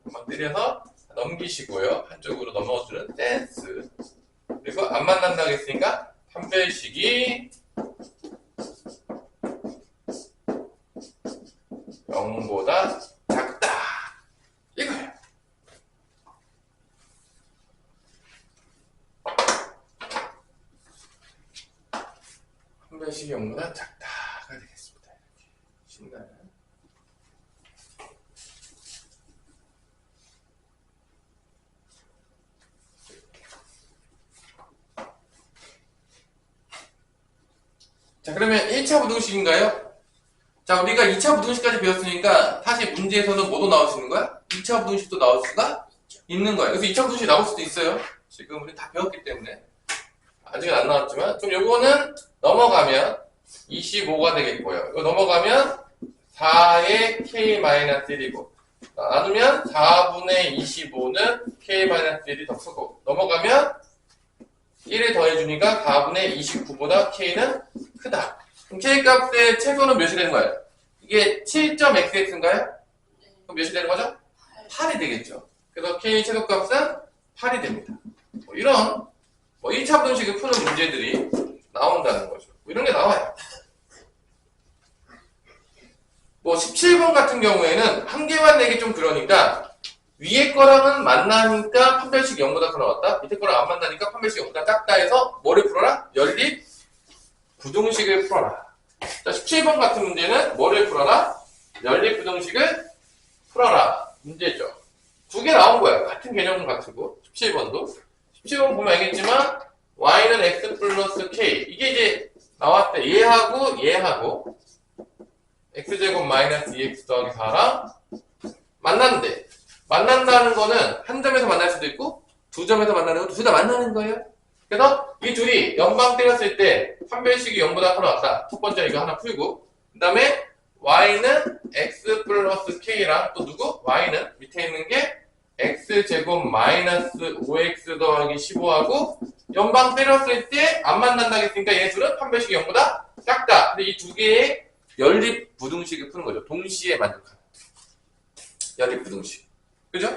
[SPEAKER 1] 연방 때려서 넘기시고요. 한쪽으로 넘어주는 댄스. 그리고 안 만난다고 했으니까 판별식이 0보다 작다. 이거예요. 판별식이 0보다 작다가 되겠습니다. 신나요? 자, 그러면 1차 부등식인가요? 자, 우리가 2차 부등식까지 배웠으니까 사실 문제에서는 뭐도 나올 수 있는 거야? 2차 부등식도 나올 수가 있는 거야. 그래서 2차 부등식이 나올 수도 있어요. 지금 우리 다 배웠기 때문에. 아직은 안 나왔지만. 그럼 요거는 넘어가면 25가 되겠고요. 이거 넘어가면 4의 k-1이고 나누면 4분의 25는 k-1이 더 크고 넘어가면 1을 더해주니까 4분의 29보다 k는 크다. 그럼 k 값의 최소는 몇이 되는 거예요? 이게 7.xx인가요? 그럼 몇이 되는 거죠? 8이 되겠죠. 그래서 k 최소값은 8이 됩니다. 뭐 이런 1차 분식을 푸는 문제들이 나온다는 거죠. 뭐 이런 게 나와요. 뭐 17번 같은 경우에는 한 개만 내기 좀 그러니까 위에 거랑은 만나니까 판별식 0보다 더 나왔다. 밑에 거랑 안 만나니까 판별식 0보다 작다 해서 뭐를 풀어라? 연립 부등식을 풀어라. 자, 17번 같은 문제는 뭐를 풀어라? 연립 부등식을 풀어라. 문제죠. 두 개 나온 거야. 같은 개념 같고 17번도. 17번 보면 알겠지만 y는 x 플러스 k 이게 이제 나왔대. 얘하고 x제곱 마이너스 2x 더하기 4랑 만난대. 만난다는 거는 한 점에서 만날 수도 있고 두 점에서 만나는 거 둘 다 만나는 거예요. 그래서 이 둘이 연방 때렸을 때 판별식이 0보다 커 나왔다. 첫 번째 이거 하나 풀고 그 다음에 y는 x 플러스 k랑 또 누구? y는 밑에 있는 게 x제곱 마이너스 5x 더하기 15하고 연방 때렸을 때 안 만난다 했으니까 얘 둘은 판별식이 0보다 작다. 근데 이 두 개의 연립 부등식을 푸는 거죠. 동시에 만족하는 연립 부등식. 그죠?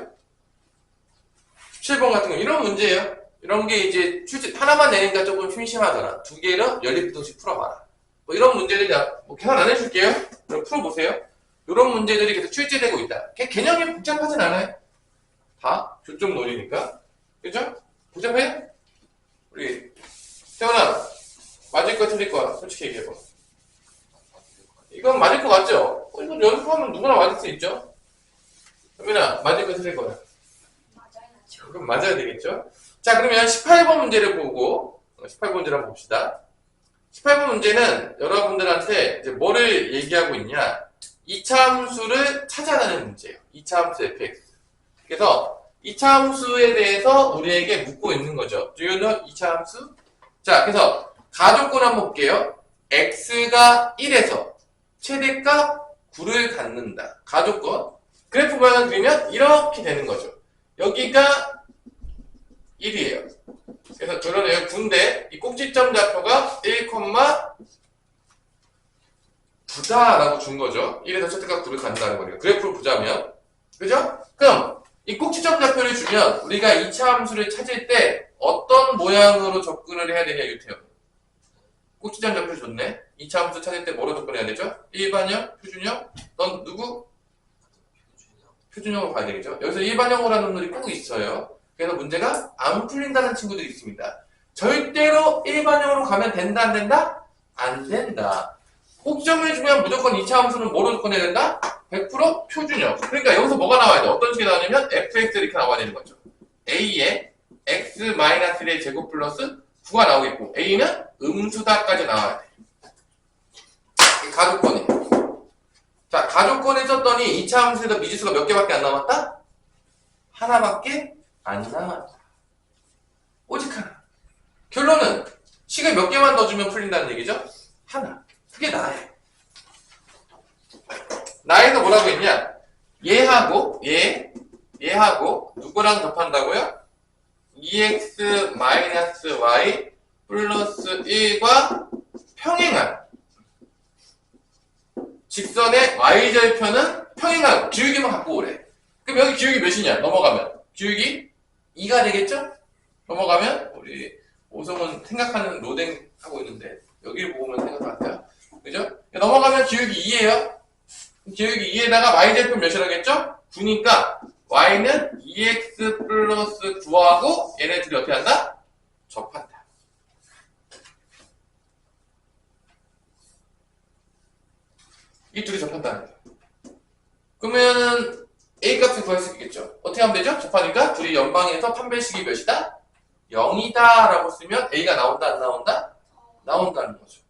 [SPEAKER 1] 17번 같은 거 이런 문제예요. 이런 게 이제 하나만 내니까 조금 심심하더라. 두 개는 연립 부등식 풀어봐라. 뭐 이런 문제들이 뭐 계산 안 해줄게요. 그럼 풀어보세요. 이런 문제들이 계속 출제되고 있다. 개념이 복잡하진 않아요. 다 교점 논리니까. 그죠? 복잡해요? 우리 태훈아 맞을 거 틀릴 거야. 솔직히 얘기해봐. 이건 맞을 거 같죠? 이거 연습하면 누구나 맞을 수 있죠? 현민아 맞을 거 틀릴 거야.
[SPEAKER 2] 맞아야죠.
[SPEAKER 1] 그럼 맞아야 되겠죠? 자, 그러면 18번 문제를 보고 18번 문제를 한번 봅시다. 18번 문제는 여러분들한테 이제 뭐를 얘기하고 있냐? 이차함수를 찾아내는 문제예요. 이차함수 fx. 그래서 이차함수에 대해서 우리에게 묻고 있는 거죠. Do you know 이차함수? 자, 그래서 가족권 한번 볼게요. x가 1에서 최대값 9를 갖는다. 가족권. 그래프 모양을 그리면 이렇게 되는 거죠. 여기가 1이에요. 그래서 그러네요. 9인데 이 꼭지점 좌표가 1, 부다라고 준 거죠. 1에서 최대값 9를 갖는다는 거니까. 그래프를 보자면. 그죠? 그럼 이 꼭지점 좌표를 주면 우리가 2차 함수를 찾을 때 어떤 모양으로 접근을 해야 되냐, 유태현. 꼭지점 좌표 줬네. 2차 함수 찾을 때 뭐로 접근해야 되죠? 일반형, 표준형? 넌 누구? 표준형으로 봐야 되겠죠? 여기서 일반형으로 하는 놈들이 꼭 있어요. 그래서 문제가 안 풀린다는 친구들이 있습니다. 절대로 일반형으로 가면 된다, 안 된다? 안 된다. 꼭지점을 주면 무조건 2차 함수는 뭐로 접근해야 된다? 100% 표준형. 그러니까 여기서 뭐가 나와야 돼? 어떤 식이 나오냐면 fx 이렇게 나와야 되는 거죠. a에 x-1의 제곱 플러스 9가 나오겠고 a는 음수다까지 나와야 돼. 가족권에. 자, 가족권에 썼더니 2차 함수에서 미지수가 몇 개밖에 안 남았다? 하나밖에 안 남았다. 오직 하나. 결론은 식을 몇 개만 넣어주면 풀린다는 얘기죠? 하나. 그게 나예요. 나에서 뭐라고 했냐? 얘하고 누구랑 접한다고요? 2x-y 플러스 1과 평행한 직선의 y절편은 평행한 기울기만 갖고 오래. 그럼 여기 기울기 몇이냐? 넘어가면 기울기 2가 되겠죠? 넘어가면 우리 오성은 생각하는 로댕 하고 있는데 여기를 보면 생각하세요. 그죠? 넘어가면 기울기 2예요. 기울기 2에다가 y제곱 몇이라겠죠? 9니까 y는 2x 플러스 9하고 얘네 둘이 어떻게 한다? 접한다. 이 둘이 접한다는 거예요. 그러면 a 값을 구할 수 있겠죠? 어떻게 하면 되죠? 접하니까 둘이 연방에서 판별식이 몇이다? 0이다 라고 쓰면 a가 나온다 안 나온다? 나온다는 거죠.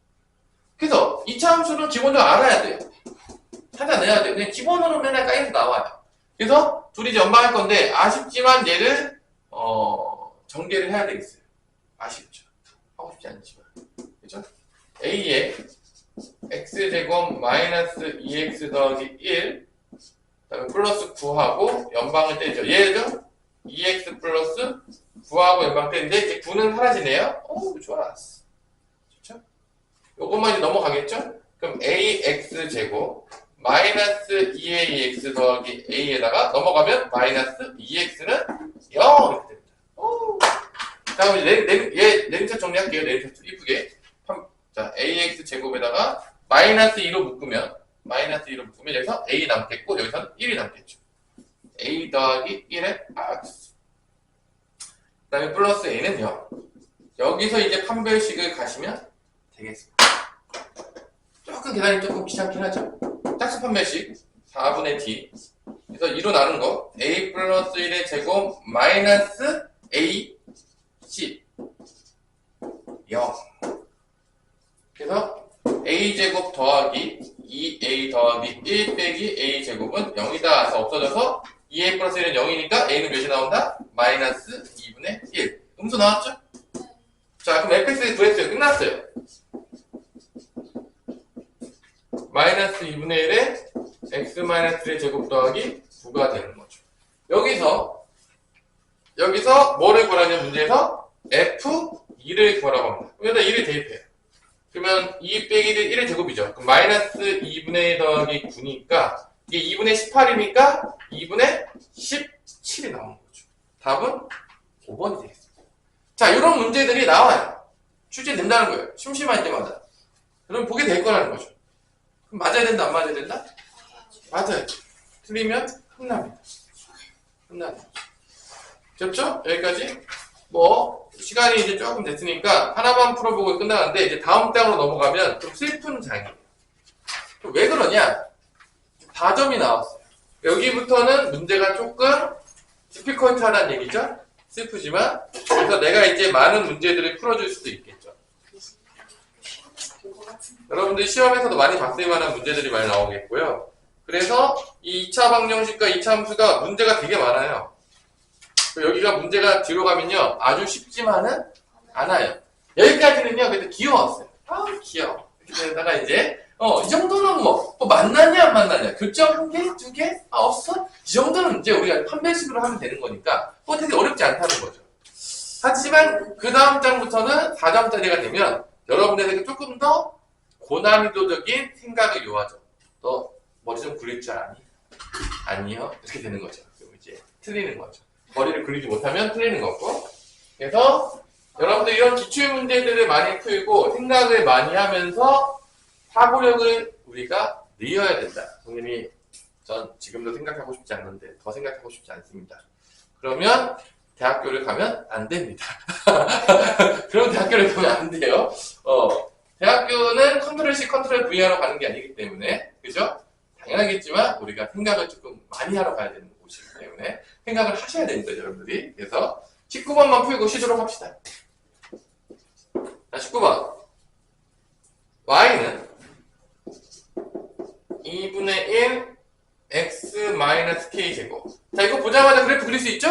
[SPEAKER 1] 그래서 이차 함수는 기본적으로 알아야 돼요. 찾아내야 돼요. 그냥 기본으로 맨날 까여서 나와요. 그래서 둘이 이제 연방할 건데 아쉽지만 얘를 전개를 해야 되겠어요. 아쉽죠. 하고 싶지 않지만. 그죠? a에 x제곱 마이너스 2x 더하기 1 그다음에 플러스 9하고 연방을 때리죠. 얘죠? 2x 플러스 9하고 연방 때리는데 이제 9는 사라지네요. 오, 좋았어. 좋죠? 요것만 이제 넘어가겠죠? 그럼 ax제곱 마이너스 2ax 더하기 a에다가 넘어가면 마이너스 2x는 0 이렇게 됩니다. 오. 자, 그럼 얘 내림차 정리할게요. 내림차 이쁘게. 자, ax 제곱에다가 마이너스 2로 묶으면 여기서 a 남겠고 여기서는 1이 남겠죠. a 더하기 1의 x. 그 다음에 플러스 a는 0. 여기서 이제 판별식을 가시면 되겠습니다. 조금 계산이 조금 귀찮긴 하죠. 짝수 판별식 4분의 d. 그래서 2로 나눈 거 a 플러스 1의 제곱 마이너스 a 10 0. 그래서 a제곱 더하기 2a 더하기 1 빼기 a제곱은 0이다. 그래서 없어져서 2a 플러스 1은 0이니까 a는 몇이 나온다? 마이너스 2분의 1. 음수 나왔죠? 자, 그럼 fx의 구했어요. 끝났어요. 마이너스 2분의 1에 x 마이너스 1의 제곱 더하기 9가 되는 거죠. 여기서 뭐를 구하라는 문제에서 f2를 구하라고 합니다. 여기다 2를 대입해요. 그러면 2 빼기 1의 제곱이죠. 그럼 마이너스 2분의 1 더하기 9니까 이게 2분의 18이니까 2분의 17이 나오는 거죠. 답은 5번이 되겠습니다. 자, 이런 문제들이 나와요. 출제된다는 거예요. 심심할 때마다. 그럼 보게 될 거라는 거죠. 그럼 맞아야 된다, 안 맞아야 된다? 맞아요. 틀리면 혼납니다. 혼납니다. 됐죠? 여기까지? 시간이 이제 조금 됐으니까 하나만 풀어보고 끝나는데 이제 다음 장으로 넘어가면 좀 슬픈 장이에요. 왜 그러냐? 4점이 나왔어요. 여기부터는 문제가 조금 디피컬트하다는 얘기죠? 슬프지만. 그래서 내가 이제 많은 문제들을 풀어줄 수도 있겠죠. 여러분들 시험에서도 많이 봤을 만한 문제들이 많이 나오겠고요. 그래서 이 2차 방정식과 2차 함수가 문제가 되게 많아요. 여기가 문제가 뒤로 가면요 아주 쉽지만은 않아요. 여기까지는요 그래도 귀여웠어요. 아 귀여워. 이렇게 되다가 이제 이 정도는 뭐 만나냐 안 만나냐 교점 한 개? 두 개? 없어? 이 정도는 이제 우리가 판별식으로 하면 되는 거니까 되게 어렵지 않다는 거죠. 하지만 그 다음 장부터는 4점짜리가 되면 여러분들에게 조금 더 고난이도적인 생각을 요하죠. 너 머리 좀 굴릴 줄 아니? 아니요. 이렇게 되는 거죠. 그럼 이제 틀리는 거죠. 머리를 굴리지 못하면 틀리는 거고. 그래서 여러분들 이런 기출 문제들을 많이 풀고 생각을 많이 하면서 사고력을 우리가 늘려야 된다. 선생님이 전 지금도 생각하고 싶지 않는데 더 생각하고 싶지 않습니다. 그러면 대학교를 가면 안 됩니다. 그럼 대학교를 가면 안 돼요. 대학교는 컨트롤 C, 컨트롤 V하러 가는 게 아니기 때문에 그죠? 당연하겠지만 우리가 생각을 조금 많이 하러 가야 되는 곳이기 때문에 생각을 하셔야 됩니다, 여러분들이. 그래서 19번만 풀고 쉬도록 합시다. 자, 19번. y는 2분의 1 x-k제곱. 자, 이거 보자마자 그래프 그릴 수 있죠?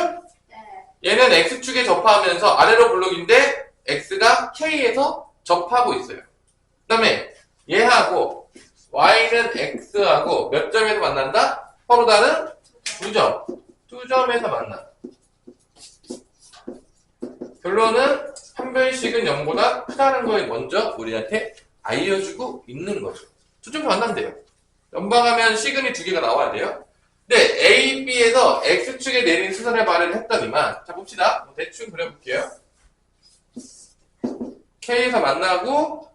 [SPEAKER 2] 네.
[SPEAKER 1] 얘는 x축에 접하면서 아래로 블록인데 x가 k에서 접하고 있어요. 그 다음에 얘하고 y는 x하고 몇 점에서 만난다? 서로 다른 2점. 2점에서 만나. 결론은 판별식은 0보다 크다는 걸 먼저 우리한테 알려주고 있는 거죠. 2점에서 만난대요. 연방하면 시그니 2개가 나와야 돼요. 근데 A, B에서 X축에 내린 수선의 발을 했더니만 자 봅시다. 대충 그려볼게요. K에서 만나고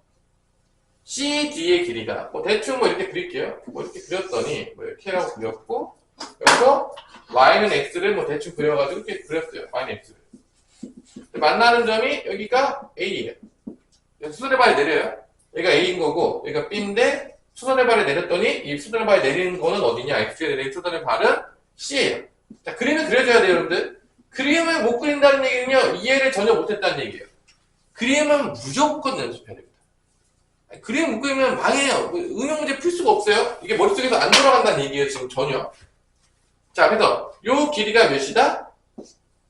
[SPEAKER 1] CD의 길이가 뭐 대충 뭐 이렇게 그릴게요. 뭐 이렇게 그렸더니 뭐 이렇게라고 그렸고 여기서 y는 x를 뭐 대충 그려가지고 이렇게 그렸어요. y는 x를. 만나는 점이 여기가 a예요. 수선의 발이 내려요. 여기가 a인 거고 여기가 b인데 수선의 발이 내렸더니 이 수선의 발이 내리는 거는 어디냐? x에 내린 수선의 발은 c예요. 자, 그림을 그려줘야 돼요, 여러분들. 그림을 못 그린다는 얘기는요, 이해를 전혀 못했다는 얘기예요. 그림은 무조건 연습해야 됩니다. 그림 못 그리면 망해요. 응용 문제 풀 수가 없어요. 이게 머릿속에서 안 돌아간다는 얘기예요, 지금 전혀. 자, 그래서 요 길이가 몇이다?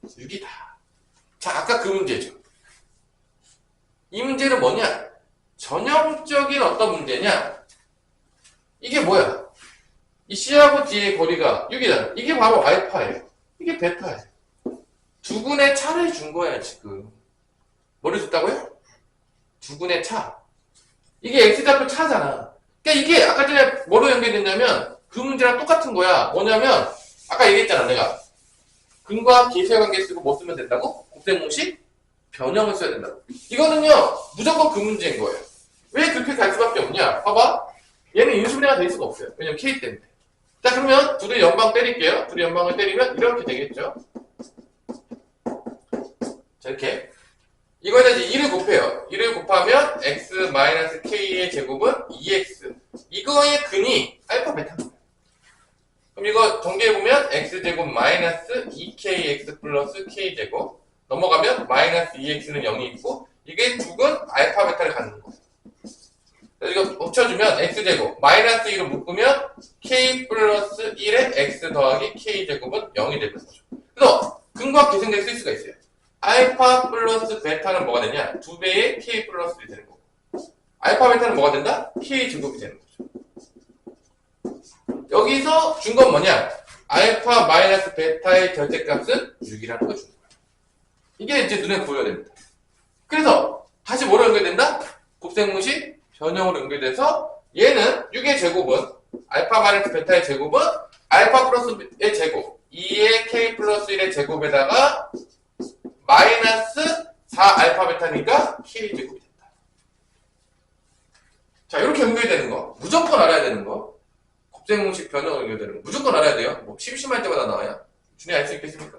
[SPEAKER 1] 6이다. 자, 아까 그 문제죠. 이 문제는 뭐냐? 전형적인 어떤 문제냐? 이게 뭐야? 이 C하고 D의 거리가 6이잖아. 이게 바로 알파예요. 이게 베타예요. 두 군의 차를 준 거야, 지금. 뭐를 줬다고요? 두 군의 차. 이게 X좌표 차잖아. 그러니까 이게 아까 전에 뭐로 연결됐냐면 그 문제랑 똑같은 거야. 뭐냐면 아까 얘기했잖아, 내가. 근과 기수의 관계 쓰고 뭐 쓰면 된다고? 곱셈공식? 변형을 써야 된다고. 이거는요, 무조건 그 문제인 거예요. 왜 그렇게 갈 수밖에 없냐? 봐봐. 얘는 인수분해가 될 수가 없어요. 왜냐면 K 때문에. 자, 그러면 둘이 연방 때릴게요. 둘이 연방을 때리면 이렇게 되겠죠. 자, 이렇게. 이거에다 이제 2를 곱해요. 2를 곱하면 x-k의 제곱은 2x. 이거의 근이 알파 베타입니다. 그럼 이거 정리해보면 x제곱 마이너스 2kx 플러스 k제곱 넘어가면 마이너스 2x는 0이 있고 이게 죽은 알파 베타를 갖는 거예요. 그래서 이거 붙여주면 x제곱 마이너스 2로 묶으면 k 플러스 1의 x 더하기 k제곱은 0이 되는 거죠. 그래서 근과 계승될 쓸 수가 있어요. 알파 플러스 베타는 뭐가 되냐? 2배의 k 플러스 1이 되는 거고 알파 베타는 뭐가 된다? k제곱이 되는 거죠. 여기서 준 건 뭐냐? 알파 마이너스 베타의 절대값은 6이라는 걸 준 거예요. 이게 이제 눈에 보여야 됩니다. 그래서 다시 뭐로 연결된다? 곱셈공식 변형으로 연결돼서 얘는 6의 제곱은 알파 마이너스 베타의 제곱은 알파 플러스의 제곱 2의 k 플러스 1의 제곱에다가 마이너스 4 알파 베타니까 k 제곱이 된다. 자, 이렇게 연결되는 거 무조건 알아야 되는 거 곱셈공식 변형으로 연결되는 거 무조건 알아야 돼요. 뭐 심심할 때마다 나와요. 준이 알 수 있겠습니까?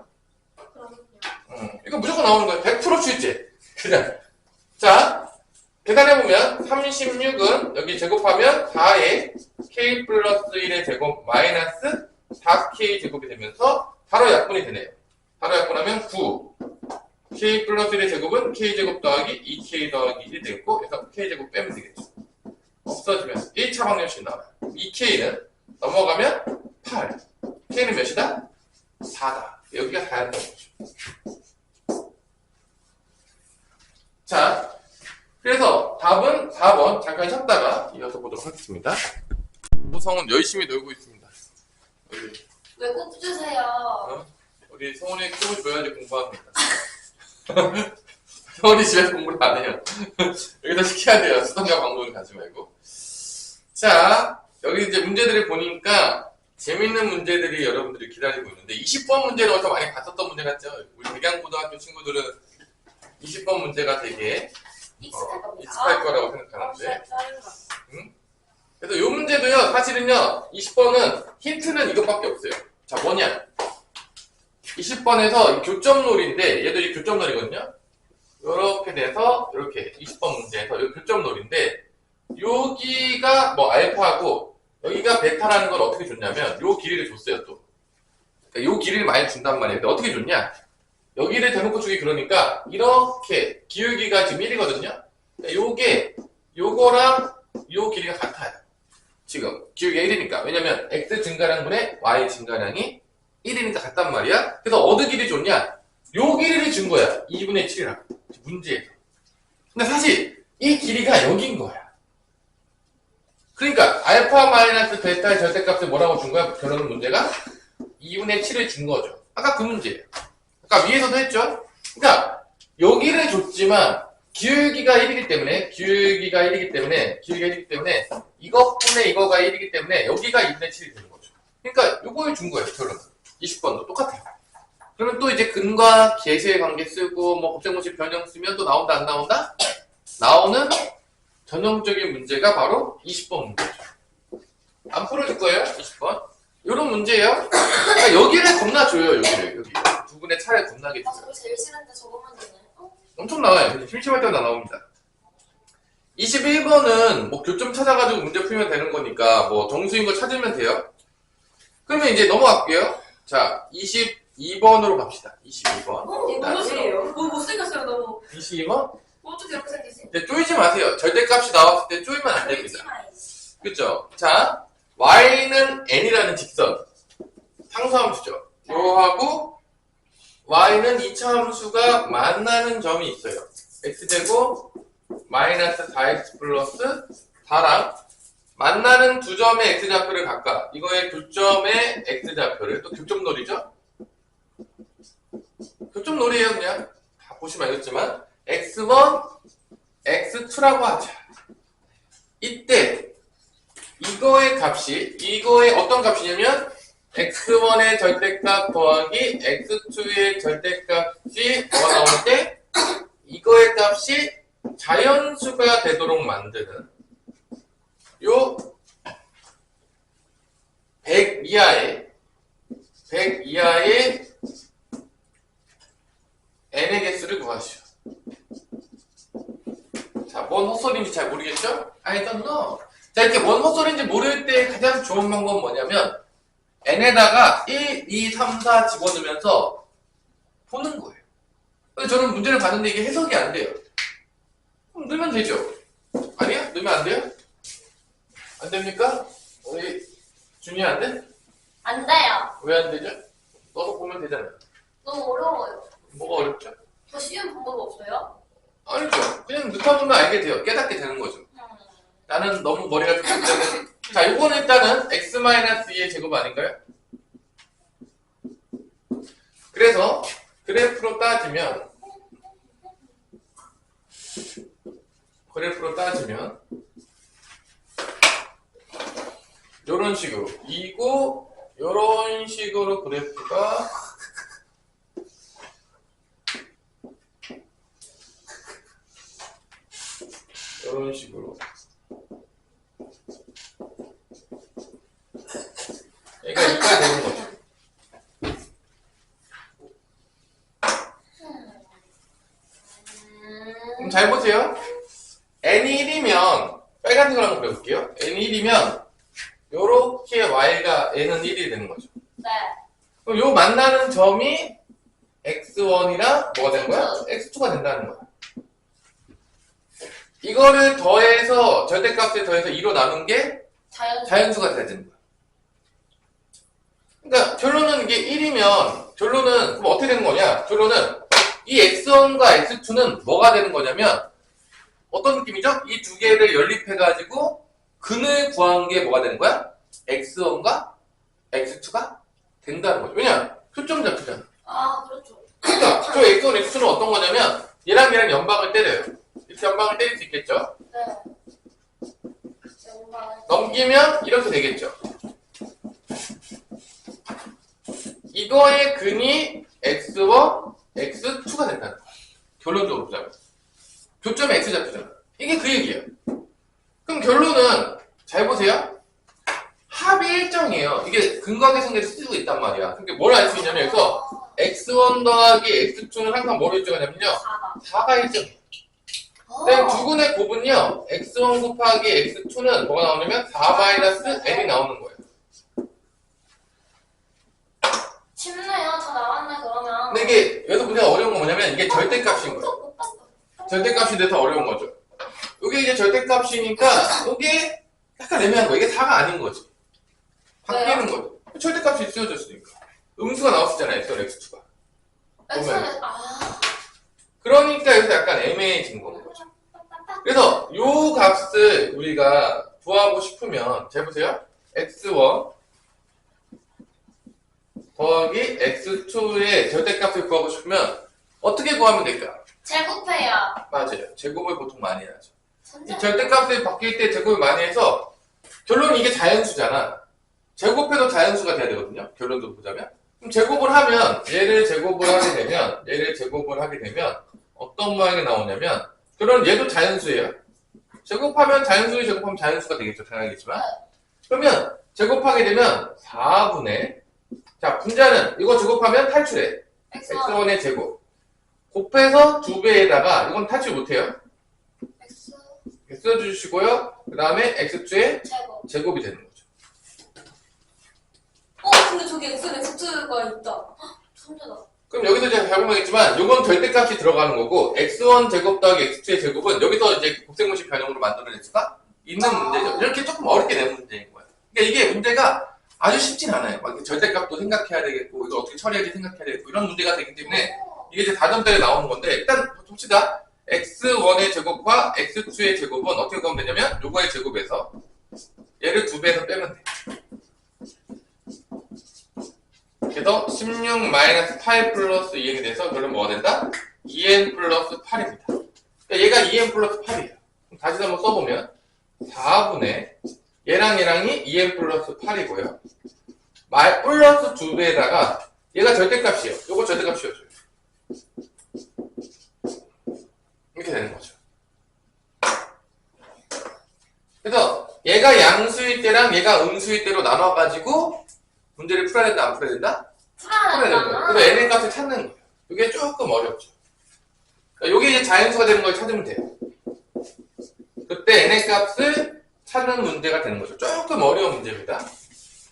[SPEAKER 1] 이거 무조건 나오는 거예요. 100% 출제. 그냥. 자, 계산해보면 36은 여기 제곱하면 4의 k 플러스 1의 제곱 마이너스 4k 제곱이 되면서 바로 약분이 되네요. 바로 약분하면 9. k 플러스 1의 제곱은 k 제곱 더하기 2k 더하기 1이 되겠고 그래서 k 제곱 빼면 되겠죠. 없어지면 1차 방정식 나와요. 2k는 넘어가면 8. k는 몇이다? 4다. 여기가 4였던 거죠. 자, 그래서 답은 4번 잠깐 쉬었다가 이어서 보도록 하겠습니다. 성은 열심히 놀고 있습니다.
[SPEAKER 2] 왜 꼭 주세요?
[SPEAKER 1] 우리 성훈이 꿈을 줘야지 공부합니다. 성훈이 집에서 공부를 안 해요. 여기서 시켜야 돼요. 수동과 방법을 가지 말고. 자, 여기 이제 문제들을 보니까 재밌는 문제들이 여러분들이 기다리고 있는데 20번 문제를 어디서 많이 봤었던 문제 같죠? 우리 백양고등학교 친구들은 20번 문제가 되게 익숙할 거라고 생각하는데 그래서 이 문제도요 사실은요 20번은 힌트는 이것밖에 없어요. 자, 뭐냐 20번에서 교점놀이인데 얘들이 교점놀이거든요. 이렇게 돼서 이렇게 20번 문제에서 이 교점놀이인데 여기가 뭐 알파고 여기가 베타라는 걸 어떻게 줬냐면 요 길이를 줬어요. 또 그러니까 요 길이를 많이 준단 말이에요. 근데 어떻게 줬냐 여기를 대놓고 주기 그러니까 이렇게 기울기가 지금 1이거든요. 요게 요거랑 요 길이가 같아요. 지금 기울기가 1이니까 왜냐면 x 증가량분의 y 증가량이 1이니까 같단 말이야. 그래서 어느 길이 줬냐 요 길이를 준 거야. 2분의 7이라고 문제에서. 근데 사실 이 길이가 여긴 거야. 그러니까 알파 마이너스 베타의 절대값을 뭐라고 준 거야? 결론 문제가 2분의 7을 준 거죠. 아까 그 문제예요. 아까 위에서도 했죠? 그러니까 여기를 줬지만 기울기가 1이기 때문에 이것분의 이거가 1이기 때문에 여기가 2분의 7이 되는 거죠. 그러니까 요걸 준 거예요. 결론 20번도 똑같아요. 그러면 또 이제 근과 계수의 관계 쓰고 뭐 곱셈공식 변형 쓰면 또 나온다 안 나온다? 나오는 전형적인 문제가 바로 20번 문제죠. 안 풀어줄 거예요, 20번. 요런 문제예요. 그러니까 여기를 겁나 줘요, 여기. 두 분의 차례 겁나게
[SPEAKER 2] 아,
[SPEAKER 1] 줘요.
[SPEAKER 2] 저거 제일 싫은데 저거만 되네.
[SPEAKER 1] 엄청 나와요. 심심할 때마다 나옵니다. 21번은 뭐 교점 찾아가지고 문제 풀면 되는 거니까 뭐 정수인 거 찾으면 돼요. 그러면 이제 넘어갈게요. 자, 22번으로 갑시다. 22번.
[SPEAKER 2] 이거 뭐지예요? 뭐 못생겼어요, 너무.
[SPEAKER 1] 22번?
[SPEAKER 2] 어떻게 이렇게 생기지?
[SPEAKER 1] 근데 쪼이지 마세요. 절대값이 나왔을 때 쪼이면 안 됩니다.
[SPEAKER 2] 쫄지마.
[SPEAKER 1] 그쵸? 자, y는 n이라는 직선. 상수함수죠. 요하고 y는 이차 함수가 만나는 점이 있어요. x제곱 마이너스 4x 플러스 4랑 만나는 두 점의 x좌표를 각각 이거의 교점의 x좌표를 또 교점놀이죠? 교점놀이에요 그냥 다 보시면 알겠지만 x1, x2라고 하자. 이때 이거의 값이 이거의 어떤 값이냐면 x1의 절대값 더하기 x2의 절대값이 뭐가 나올 때 이거의 값이 자연수가 되도록 만드는 요 100 이하의 n의 개수를 구하시오. 자, 뭔 헛소리인지 잘 모르겠죠? I don't know. 자, 이렇게 뭔 헛소리인지 모를 때 가장 좋은 방법은 뭐냐면 n에다가 1, 2, 3, 4 집어넣으면서 푸는 거예요. 근데 저는 문제를 봤는데 이게 해석이 안 돼요. 그럼 넣으면 되죠? 아니야? 넣으면 안 돼요? 안 됩니까? 우리 준이 안 돼?
[SPEAKER 2] 안 돼요.
[SPEAKER 1] 왜 안 되죠? 넣어서 보면 되잖아요.
[SPEAKER 2] 너무 어려워요.
[SPEAKER 1] 뭐가 어렵죠?
[SPEAKER 2] 더 쉬운 방법 없어요?
[SPEAKER 1] 아니죠. 그냥 넣다 보면 알게 돼요. 깨닫게 되는 거죠. 나는 너무 머리가 좁기 때문에. 자, 이거는 일단은 x-2의 제곱 아닌가요? 그래서 그래프로 따지면 요런 식으로 이고 요런 식으로 그래프가 요런 식으로 얘가 이까지 되는 거죠. 그럼 잘 보세요. n이 1이면 빨간색으로 한번 그려볼게요. n이 1이면 요렇게 y가 n은 1이 되는 거죠.
[SPEAKER 2] 네.
[SPEAKER 1] 그럼 요 만나는 점이 x1이랑 뭐가 되는 거야? x2가 된다는 거야. 이거를 더해서 절대값에 더해서 2로 나눈 게 자연수가 돼야 되는 거야. 그러니까 결론은 이게 1이면 결론은 그럼 어떻게 되는 거냐? 결론은 이 x1과 x2는 뭐가 되는 거냐면 어떤 느낌이죠? 이 두 개를 연립해가지고 근을 구한 게 뭐가 되는 거야? x1과 x2가 된다는 거죠. 왜냐? 표점 잡히잖아.
[SPEAKER 2] 아, 그렇죠.
[SPEAKER 1] 그러니까 저 x1, x2는 어떤 거냐면 얘랑 연방을 때려요. 이렇게 연방을 때릴 수 있겠죠?
[SPEAKER 2] 네. 정말.
[SPEAKER 1] 넘기면 이렇게 되겠죠? 이거의 근이 x1, x2가 된다는 거야. 결론적으로 보자면. 교점의 x좌표잖아. 이게 그 얘기예요. 그럼 결론은 잘 보세요. 합이 일정이에요. 이게 근각의 성질을 쓰고 있단 말이야. 그러니까 뭘 알 수 있냐면 여기서 x1 더하기 x2는 항상 뭐로 일정하냐면요. 4가 일정이에요. 그다음 두 군의 곱은요. x1 곱하기 x2는 뭐가 나오냐면 4-n이 나오는 거예요.
[SPEAKER 2] 쉽네요. 다 나왔네, 그러면.
[SPEAKER 1] 근데 이게 여기서 문제가 어려운 건 뭐냐면 이게 절대값인 거예요. 절대값이 돼서 어려운 거죠. 이게 이제 절대값이니까 이게 약간 애매한 거예요. 이게 4가 아닌 거지. 바뀌는 거죠. 절대값이 쓰여졌으니까. 음수가 나왔었잖아요. x1, x2가.
[SPEAKER 2] X는,
[SPEAKER 1] 그러니까 여기서 약간 애매해진 건 거죠. 그래서 요 값을 우리가 구하고 싶으면 잘 보세요. x1 더하기 x2의 절대값을 구하고 싶으면 어떻게 구하면 될까?
[SPEAKER 2] 제곱해요.
[SPEAKER 1] 맞아요. 제곱을 보통 많이 하죠.
[SPEAKER 2] 선생님.
[SPEAKER 1] 이 절대값이 바뀔 때 제곱을 많이 해서 결론은 이게 자연수잖아. 제곱해도 자연수가 돼야 되거든요. 결론적으로 보자면. 그럼 제곱을 하면 얘를 제곱을 하게 되면 어떤 모양이 나오냐면 결론은 얘도 자연수예요. 제곱하면 자연수의 제곱하면 자연수가 되겠죠. 당연하겠지만. 그러면 제곱하게 되면 4분의 자 분자는 이거 제곱하면 탈출해.
[SPEAKER 2] X1,
[SPEAKER 1] x1의 제곱. 곱해서 2배에다가 이건 탈출 못해요.
[SPEAKER 2] X
[SPEAKER 1] 써주시고요. 그 다음에 x2의
[SPEAKER 2] 제곱.
[SPEAKER 1] 제곱이 되는 거죠.
[SPEAKER 2] 근데 저기 X가 있다. 헉, 천재다.
[SPEAKER 1] 그럼 여기서 제가 발견하겠지만 이건 절대값이 들어가는 거고 x1 제곱 더하기 x2의 제곱은 여기서 이제 곱셈공식 변형으로 만들어낼 수가 있는 문제죠. 이렇게 조금 어렵게 낸 문제인 거예요. 그러니까 이게 문제가 아주 쉽진 않아요. 막 절대값도 생각해야 되겠고 이걸 어떻게 처리할지 생각해야 되겠고 이런 문제가 되기 때문에 이게 이제 다점들에 나오는 건데 일단 봅시다. x1의 제곱과 x2의 제곱은 어떻게 하면 되냐면 요거의 제곱에서 얘를 2배에서 빼면 돼. 그래서 16-8 플러스 2n이 돼서 결론 뭐가 된다? 2n 플러스 8입니다. 그러니까 얘가 2n 플러스 8이에요. 다시 한번 써보면 4분의 얘랑 얘랑이 2n 플러스 8이고요. 플러스 2배에다가 얘가 절대값이에요. 요거 절대값이어줘요. 이렇게 되는 거죠. 그래서 얘가 양수일 때랑 얘가 음수일 때로 나눠가지고 문제를 풀어야 된다, 안 풀어야 된다? 풀어야 되는 거예요. 그래서 n의 값을 찾는 거예요. 이게 조금 어렵죠. 그러니까 이게 이제 자연수가 되는 걸 찾으면 돼요. 그때 n의 값을 찾는 문제가 되는 거죠. 조금 어려운 문제입니다.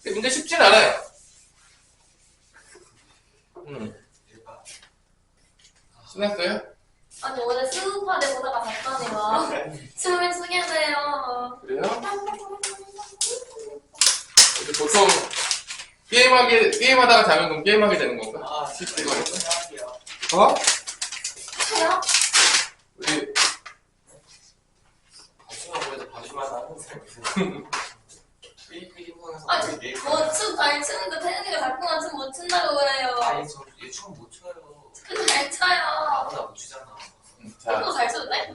[SPEAKER 1] 근데 문제 쉽진 않아요. 신났어요?
[SPEAKER 2] 아니 오늘 수우파대 보다가 봤더니 막 춤을 추게 돼요.
[SPEAKER 1] 그래요? 이제 보통 게임하다가 자면 그럼 게임하게 되는 건가?
[SPEAKER 3] 실제로 할게요.
[SPEAKER 1] 어?
[SPEAKER 2] 해요?
[SPEAKER 1] 우리
[SPEAKER 3] 봐주만 보여도 봐주마다 하는 사람이 삐삐 항상
[SPEAKER 2] 아니 뭐춤 잘 추는데 태연이가 자꾸만 춤 못 춘다고 그래요.
[SPEAKER 3] 아니 저얘 춤 못 춰요.
[SPEAKER 2] 잘 춰요.
[SPEAKER 3] 아무나 못 추잖아.
[SPEAKER 1] 자,
[SPEAKER 2] 그거 잘 추는데?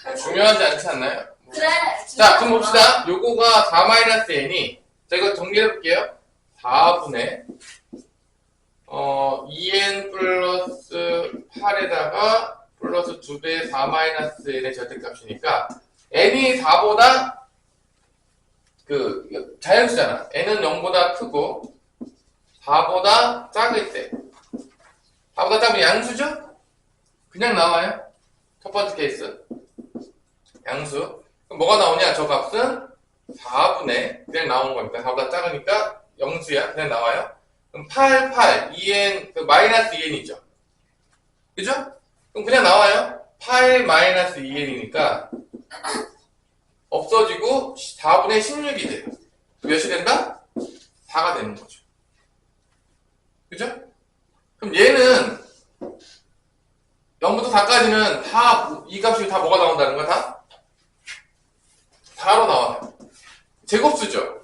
[SPEAKER 2] 잘 추.
[SPEAKER 1] 중요하지 않지 않나요?
[SPEAKER 2] 그래.
[SPEAKER 1] 자, 그럼 봅시다. 요거가 4-n이 자, 이거 정리해볼게요. 4분의 2n 플러스 8에다가 플러스 2배 4-n의 절대값이니까 n이 4보다 그 자연수잖아. n은 0보다 크고 4보다 작을 때 4보다 작으면 양수죠? 그냥 나와요. 첫 번째 케이스 양수. 그럼 뭐가 나오냐? 저 값은 4분의 그냥 나오는 거니까 4보다 작으니까 영수야. 그냥 나와요. 그럼 2n 그 마이너스 2n이죠. 그죠? 그럼 그냥 나와요. 8 마이너스 2n이니까 없어지고 4분의 16이 돼요. 몇이 된다? 4가 되는 거죠. 그죠? 그럼 얘는 0부터 4까지는 다, 이 값이 다 뭐가 나온다는 거야, 다? 4로 나와요. 제곱수죠.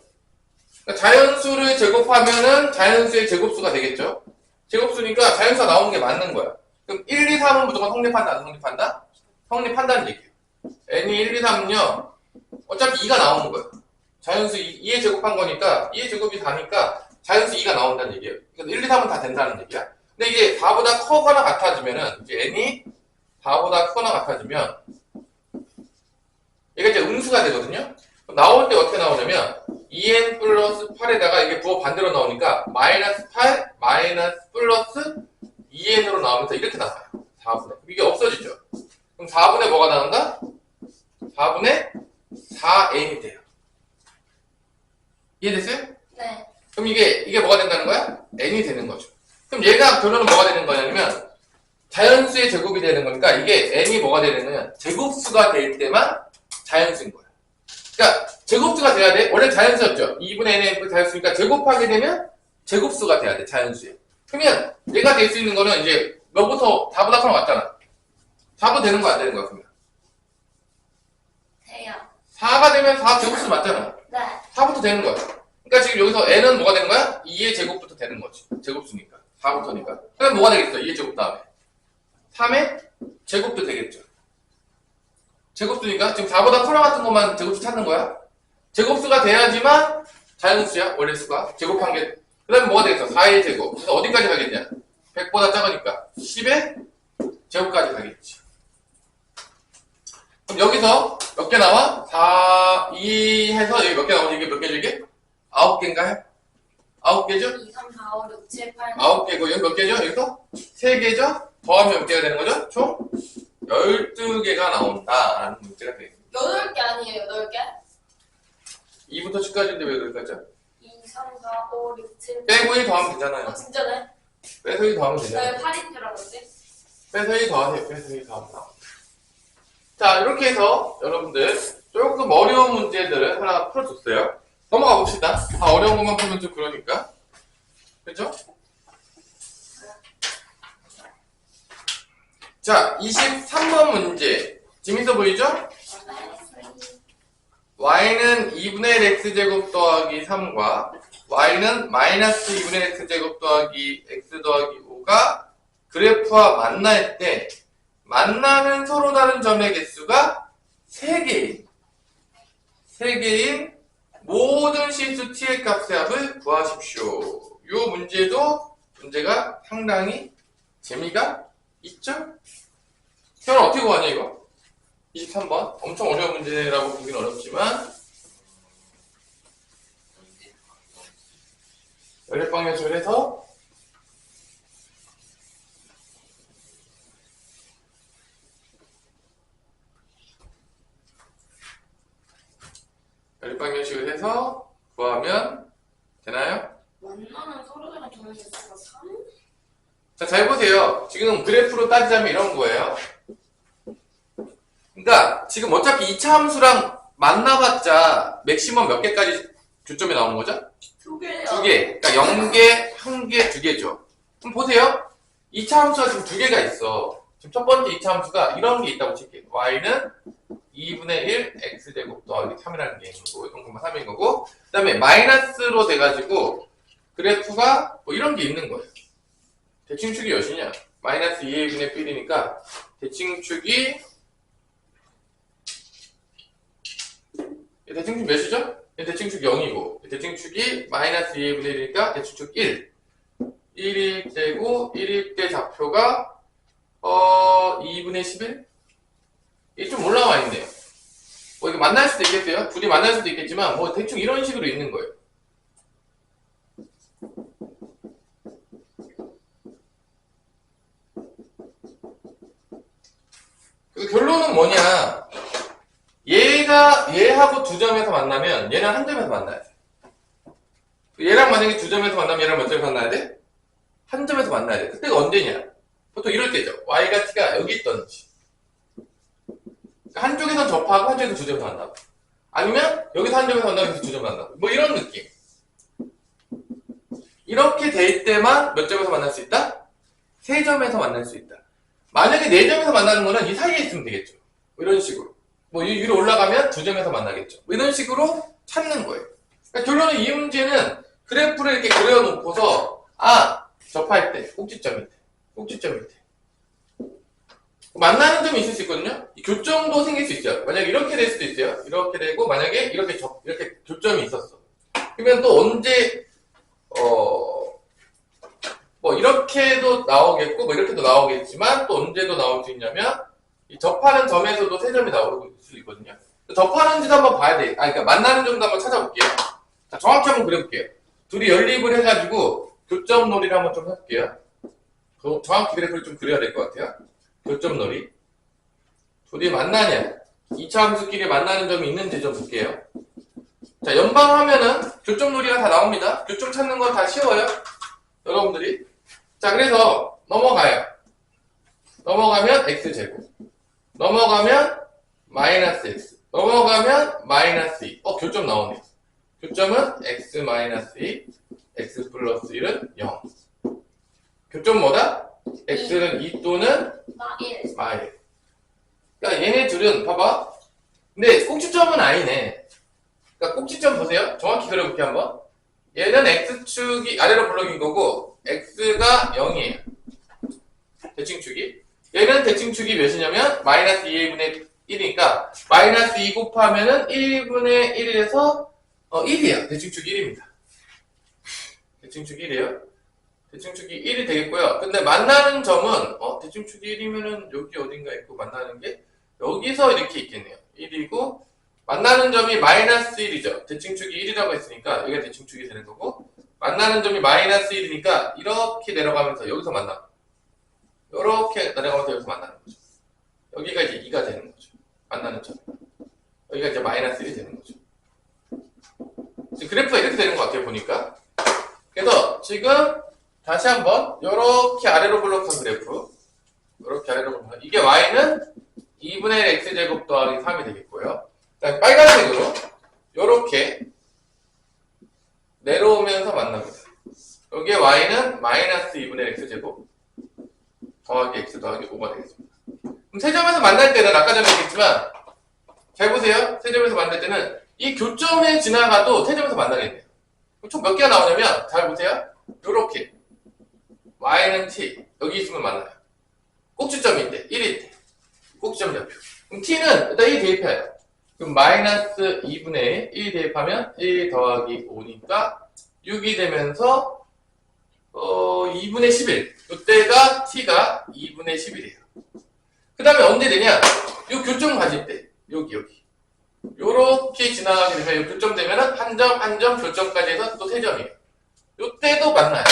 [SPEAKER 1] 그러니까 자연수를 제곱하면은 자연수의 제곱수가 되겠죠? 제곱수니까 자연수가 나오는 게 맞는 거야. 그럼 1, 2, 3은 무조건 성립한다, 안 성립한다? 성립한다는 얘기예요. n이 1, 2, 3은요, 어차피 2가 나오는 거예요. 자연수 2에 제곱한 거니까, 2의 제곱이 4니까 자연수 2가 나온다는 얘기예요. 그래서 1, 2, 3은 다 된다는 얘기야. 근데 이게 4보다 커거나 같아지면은, 이제 n이 4보다 크거나 같아지면, 얘가 이제 음수가 되거든요? 나올 때 어떻게 나오냐면, 2n 플러스 8에다가 이게 부호 반대로 나오니까, 마이너스 8, 마이너스 플러스 2n으로 나오면서 이렇게 나와요. 4분의. 이게 없어지죠? 그럼 4분의 뭐가 나온다? 4분의 4n이 돼요. 이해됐어요?
[SPEAKER 2] 네.
[SPEAKER 1] 그럼 이게 뭐가 된다는 거야? n이 되는 거죠. 그럼 얘가 결론은 뭐가 되는 거냐면 자연수의 제곱이 되는 거니까 이게 n이 뭐가 되는 거냐 제곱수가 될 때만 자연수인 거야. 그러니까 제곱수가 돼야 돼. 원래 자연수였죠. 2분의 n의 자연수니까 제곱하게 되면 제곱수가 돼야 돼. 자연수에. 그러면 얘가 될 수 있는 거는 이제 너부터 4보다 커나 왔잖아. 4도 되는 거 안 되는 거야 그러면?
[SPEAKER 2] 돼요.
[SPEAKER 1] 4가 되면 4 제곱수 맞잖아.
[SPEAKER 2] 네.
[SPEAKER 1] 4부터 되는 거야. 그러니까 지금 여기서 n은 뭐가 되는 거야? 2의 제곱부터 되는 거지. 제곱수니까. 4부터니까. 그럼 뭐가 되겠어? 2의 제곱 다음에. 3의 제곱도 되겠죠. 제곱수니까 지금 4보다 커나 같은 것만 제곱수 찾는 거야. 제곱수가 돼야지만 자연수야. 원래 수가. 제곱한 게. 그 다음에 뭐가 되겠어? 4의 제곱. 그래서 어디까지 가겠냐? 100보다 작으니까 10의 제곱까지 가겠지. 그럼 여기서 몇 개 나와? 4, 2 해서 여기 몇 개 나오지? 이게 몇 개죠 이게? 9개인가요? 9개죠?
[SPEAKER 2] 2, 3, 4, 5, 6, 7, 8,
[SPEAKER 1] 9개고 여기 몇 개죠? 여기서? 3개죠? 더하면 몇 개가 되는 거죠? 총 12개가 나온다라는 문제가 되겠습니다.
[SPEAKER 2] 8개 아니에요, 8개?
[SPEAKER 1] 2부터 10까지인데 왜 그럴까죠?
[SPEAKER 2] 2, 3, 4, 5, 6, 7, 8.
[SPEAKER 1] 빼고 1 더하면 되잖아요.
[SPEAKER 2] 진짜네?
[SPEAKER 1] 빼서 1 더하면 되잖아요.
[SPEAKER 2] 왜 8인 줄 알았지?
[SPEAKER 1] 빼서 1 더하세요. 빼서 1 더하면 나옵니다. 자, 이렇게 해서 여러분들 조금 어려운 문제들을 하나 풀어줬어요. 넘어가 봅시다. 다 어려운 것만 풀면 좀 그러니까. 그죠? 자, 23번 문제. 재밌어 보이죠? y는 2분의 1 x제곱 더하기 3과 y는 마이너스 2분의 1 x제곱 더하기 x 더하기 5가 그래프와 만날 때 만나는 서로 다른 점의 개수가 3개인 모든 실수 t의 값의 합을 구하십시오. 이 문제가 상당히 재미가 있죠? 태어는 어떻게 구하냐 이거? 23번 엄청 어려운 문제라고 보긴 어렵지만 연립방정식을 해서 연립방정식을 해서 구하면 되나요?
[SPEAKER 2] 만나는 서로 다른 점의 개수가 3?
[SPEAKER 1] 자, 잘 보세요. 지금 그래프로 따지자면 이런 거예요. 그러니까 지금 어차피 2차 함수랑 만나봤자 맥시멈 몇 개까지 교점이 나오는 거죠?
[SPEAKER 2] 2개요.
[SPEAKER 1] 2개. 그러니까 0개, 1개, 2개죠. 그럼 보세요. 2차 함수가 지금 2개가 있어. 지금 첫 번째 2차 함수가 이런 게 있다고 칠게요. y는 2분의 1 x제곱 더하기 3이라는 게 있는 거고, 이건 그만 3인 거고, 그 다음에 마이너스로 돼가지고 그래프가 뭐 이런 게 있는 거예요. 대칭축이 몇이냐? 마이너스 2a분의 1이니까 대칭축이 대칭축 몇이죠? 대칭축 0이고 대칭축이 마이너스 2a분의 1이니까 대칭축 1 1일 때고 1일 때 좌표가 2분의 11? 이게 좀 올라와 있네요. 뭐 이게 만날 수도 있겠어요. 둘이 만날 수도 있겠지만 뭐 대충 이런 식으로 있는 거예요. 그래서 결론은 뭐냐? 얘하고 두 점에서 만나면 얘랑 한 점에서 만나야 돼. 얘랑 만약에 두 점에서 만나면 얘랑 몇 점에서 만나야 돼? 한 점에서 만나야 돼. 그때가 언제냐? 보통 이럴 때죠. y가 t가 여기 있던지. 한쪽에선 접하고 한쪽에서 두 점에서 만나고. 아니면 여기서 한 점에서 만나고 여기서 두 점에서 만나고. 뭐 이런 느낌. 이렇게 될 때만 몇 점에서 만날 수 있다? 세 점에서 만날 수 있다. 만약에 네 점에서 만나는 거는 이 사이에 있으면 되겠죠. 뭐 이런 식으로. 뭐 위로 올라가면 두 점에서 만나겠죠. 뭐 이런 식으로 찾는 거예요. 그러니까 결론은 이 문제는 그래프를 이렇게 그려놓고서 접할 때 꼭지점 밑에 만나는 점이 있을 수 있거든요. 이 교점도 생길 수 있어요. 만약에 이렇게 될 수도 있어요. 이렇게 되고 만약에 이렇게 교점이 있었어. 그러면 또 언제 뭐 이렇게도 나오겠고 뭐 이렇게도 나오겠지만 또 언제도 나올 수 있냐면 이 접하는 점에서도 세 점이 나올 수 있거든요. 접하는지도 한번 봐야 돼. 그러니까 만나는 점도 한번 찾아볼게요. 자, 정확히 한번 그려볼게요. 둘이 연립을 해가지고 교점 놀이를 한번 좀 해볼게요. 정확히 그래프를 좀 그려야 될 것 같아요. 교점 놀이. 둘이 만나냐? 2차 함수끼리 만나는 점이 있는지 좀 볼게요. 자, 연방하면은 교점 놀이가 다 나옵니다. 교점 찾는 건 다 쉬워요. 여러분들이. 자, 그래서 넘어가요. 넘어가면 x제곱. 넘어가면 마이너스 x. 넘어가면 마이너스 2. 교점 나오네. 교점은 x 마이너스 2, x 플러스 1은 0. 교점 뭐다? x는 2 또는 마일. 그러니까 얘네 둘은 봐봐. 근데 꼭지점은 아니네. 그러니까 꼭지점 보세요. 정확히 그려볼게 한번. 얘는 x축이 아래로 블록인 거고 x가 0이에요. 대칭축이. 얘는 대칭축이 몇이냐면 마이너스 2분의 1이니까 마이너스 2 곱하면은 1분의 1에서 1이에요. 대칭축 1입니다. 대칭축 1이에요. 대칭축이 1이 되겠고요. 근데 만나는 점은 대칭축이 1이면은 여기 어딘가 있고 만나는 게 여기서 이렇게 있겠네요. 1이고 만나는 점이 마이너스 1이죠. 대칭축이 1이라고 했으니까 여기가 대칭축이 되는 거고 만나는 점이 마이너스 1이니까 이렇게 내려가면서 여기서 만나. 이렇게 내려가면서 여기서 만나는 거죠. 여기가 이제 2가 되는 거죠. 만나는 점. 여기가 이제 마이너스 1이 되는 거죠. 지금 그래프가 이렇게 되는 것 같아요, 보니까. 그래서 지금 다시 한번 이렇게 아래로 블록한 그래프. 이렇게 아래로 블록한 이게 y는 2분의 1 x제곱 더하기 3이 되겠고요. 그다음에 빨간색으로 이렇게 내려오면서 만납니다. 여기에 y는 마이너스 2분의 1 x제곱 더하기 x 더하기 5가 되겠습니다. 그럼 세 점에서 만날 때는 아까 전에 얘기했지만 잘 보세요. 세 점에서 만날 때는 이 교점에 지나가도 세 점에서 만나겠네요. 총 몇 개가 나오냐면 잘 보세요. 요렇게 y는 t 여기 있으면 만나요. 꼭지점일 때 1일 때 꼭지점 좌표. 그럼 t는 일단 1 대입해요. 그럼 마이너스 2분의 1 대입하면 1 더하기 5니까 6이 되면서 2분의 11. 이때가 t가 2분의 11이에요. 그 다음에 언제 되냐? 요 교점 가질 때 여기 요렇게 지나가게 되면 요 교점 되면은 한 점 교점까지 해서 또 3점이에요. 요때도 만나요.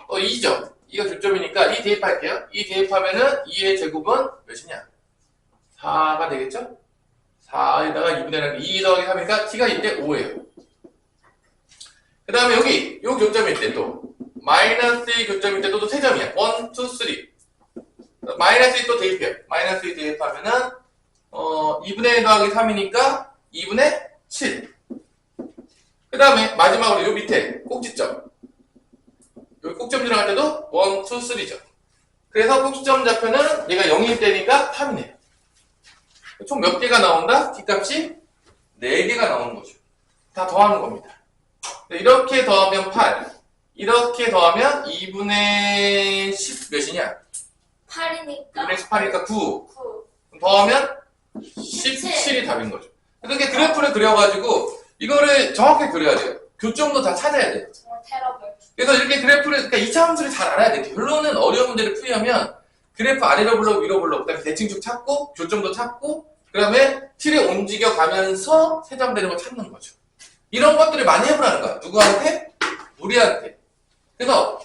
[SPEAKER 1] 2점. 2가 교점이니까 2 대입할게요. 2 대입하면은 2의 제곱은 몇이냐? 4가 되겠죠? 4에다가 2분의 2 더하기 3이니까 t가 이때 5예요. 그 다음에 여기 요 교점일 때 또 마이너스 2 교점일 때도 3점이야. 1, 2, 3. 마이너스 2 또 대입해요. 마이너스 2 대입하면은 2분의 1 더하기 3이니까 2분의 7. 그 다음에 마지막으로 요 밑에 꼭지점. 여기 꼭지점 지나갈 때도 1, 2, 3죠. 그래서 꼭지점 좌표는 얘가 0일 때니까 3이네요. 총 몇 개가 나온다? t값이 4개가 나오는 거죠. 다 더하는 겁니다. 이렇게 더하면 8. 이렇게 더하면 2분의 10 몇이냐?
[SPEAKER 2] 8이니까
[SPEAKER 1] 2분의 18이니까 9.
[SPEAKER 2] 9.
[SPEAKER 1] 더하면 17이 답인 거죠. 그러니까 그래프를 그려가지고 이거를 정확하게 그려야 돼요. 교점도 다 찾아야 돼요.
[SPEAKER 2] 정말 테러블.
[SPEAKER 1] 그래서 이렇게 그래프를, 그러니까 2차 함수를 잘 알아야 돼요. 결론은 어려운 문제를 풀려면 그래프 아래로 블록, 위로 블록, 그 다음에 대칭축 찾고, 교점도 찾고, 그 다음에 틀에 움직여 가면서 세점되는 걸 찾는 거죠. 이런 것들을 많이 해보라는 거야. 누구한테? 우리한테. 그래서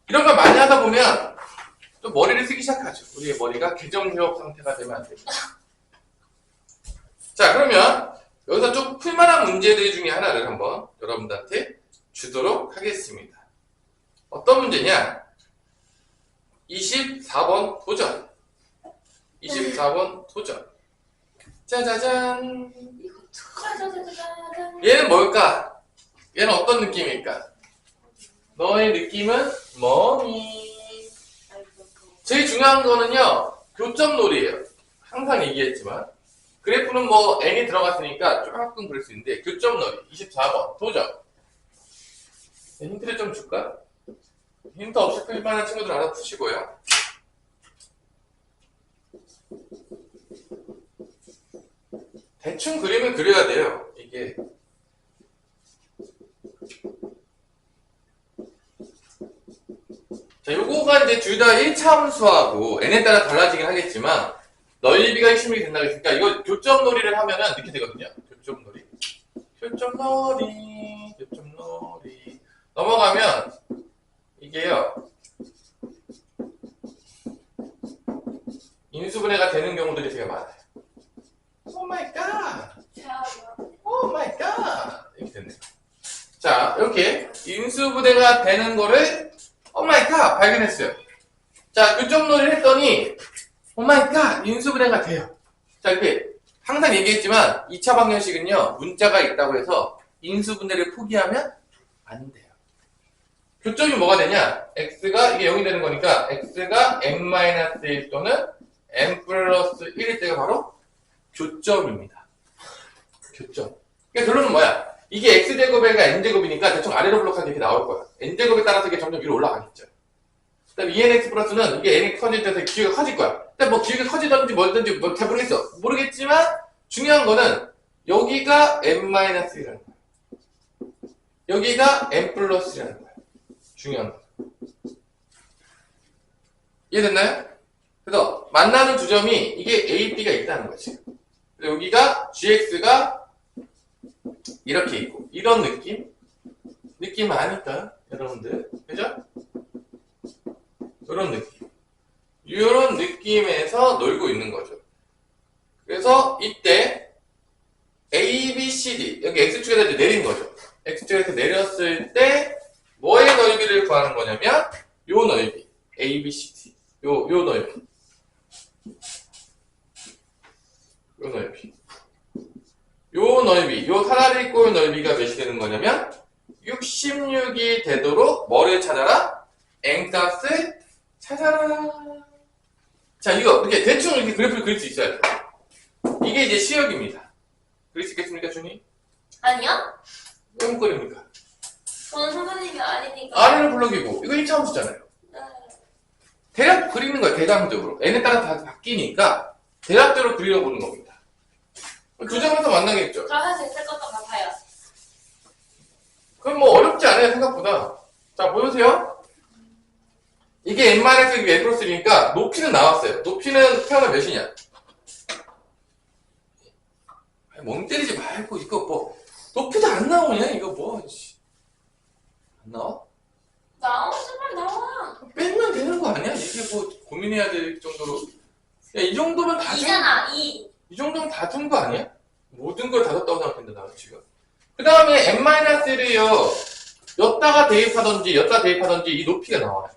[SPEAKER 1] 이런 걸 많이 하다 보면 또 머리를 쓰기 시작하죠. 우리의 머리가 개정휴업 상태가 되면 안 됩니다. 자, 그러면 여기서 좀 풀만한 문제들 중에 하나를 한번 여러분들한테 주도록 하겠습니다. 어떤 문제냐? 24번 도전. 24번 도전. 짜자잔.
[SPEAKER 2] 짜자자자자잔.
[SPEAKER 1] 얘는 뭘까? 얘는 어떤 느낌일까? 너의 느낌은 뭐니? 제일 중요한 거는요, 교점놀이에요. 항상 얘기했지만. 그래프는 뭐 n이 들어갔으니까 조금 그럴 수 있는데, 교점놀이. 24번 도전. 힌트를 좀 줄까? 힌트 없이 풀 만한 친구들 하나 푸시고요. 대충 그림을 그려야 돼요. 이게. 자, 요거가 이제 둘 다 1차 함수하고 n에 따라 달라지긴 하겠지만 넓이가 핵심이 된다고 했으니까 이거 교점놀이를 하면은 이렇게 되거든요. 교점놀이. 교점놀이. 넘어가면 이게요. 인수분해가 되는 경우들이 되게 많아요. 오 마이 갓! 오 마이 갓! 이렇게 됐네요. 자, 이렇게 인수분해가 되는 거를 오 마이 갓! 발견했어요. 자, 교점놀이를 했더니 오 마이 갓! 인수분해가 돼요. 자, 이렇게 항상 얘기했지만 2차 방정식은요. 문자가 있다고 해서 인수분해를 포기하면 안 돼요. 교점이 뭐가 되냐? x가 이게 0이 되는 거니까 x가 n-1 또는 n 플러스 1일 때가 바로 교점입니다. 교점. 그러니까 결론은 뭐야? 이게 x제곱에가 n제곱이니까 대충 아래로 블록하게 이렇게 나올 거야. n제곱에 따라서 이게 점점 위로 올라가겠죠. 그 다음에 2nx 플러스는 이게 n이 커질 때 기회가 커질 거야. 근데 뭐 기회가 커지든지 뭐든지 뭐 잘 모르겠어. 모르겠지만 중요한 거는 여기가 n-1이라는 거야. 여기가 n 플러스 1이라는 거야. 중요한 거. 이해됐나요? 그래서 만나는 두 점이 이게 A, B가 있다는 거지. 그래서 여기가 GX가 이렇게 있고 이런 느낌 아니까 여러분들 그죠? 이런 느낌 이런 느낌에서 놀고 있는 거죠. 그래서 이때 A, B, C, D 여기 X축에다 이제 내린 거죠. X축에서 내렸을 때 뭐의 넓이를 구하는 거냐면 요 넓이 A, B, C, D 요 넓이 요 넓이 요 사다리 꼴 넓이가 몇이 되는 거냐면 66이 되도록 뭐를 찾아라? N값을 찾아라. 자, 이거 이렇게 대충 이렇게 그래프를 그릴 수 있어야 돼. 이게 이제 시역입니다. 그릴 수 있겠습니까, 준이?
[SPEAKER 2] 아니요?
[SPEAKER 1] 왜 못 그립니까?
[SPEAKER 2] 저는 선생님이 아니니까.
[SPEAKER 1] 아래를 블럭이고 이거 1차원수잖아요.
[SPEAKER 2] 네.
[SPEAKER 1] 대략 그리는 거예요, 대강적으로. n에 따라 다 바뀌니까 대략대로 그리려보는 겁니다. 두 점에서 만나겠죠.
[SPEAKER 2] 저 할 수 있을 것 같아요.
[SPEAKER 1] 그럼 뭐 어렵지 않아요, 생각보다. 자, 보여주세요. 이게 n-1, 이게 n+1이니까 높이는 나왔어요. 높이는 태어나 몇이냐? 멍 때리지 말고 이거 뭐 높이도 안 나오냐? 이거 뭐 안 나와?
[SPEAKER 2] 나와, 제발 나와.
[SPEAKER 1] 빼면 되는 거 아니야? 이게 뭐 고민해야 될 정도로 야, 이 정도면 다 준,
[SPEAKER 2] 이잖아, 이.
[SPEAKER 1] 이 정도면 다 준 거 아니야? 모든 걸 다 줬다고 생각했는데 나는 지금. 그 다음에 n-1요 였다가 대입하던지 이 높이가 나와요.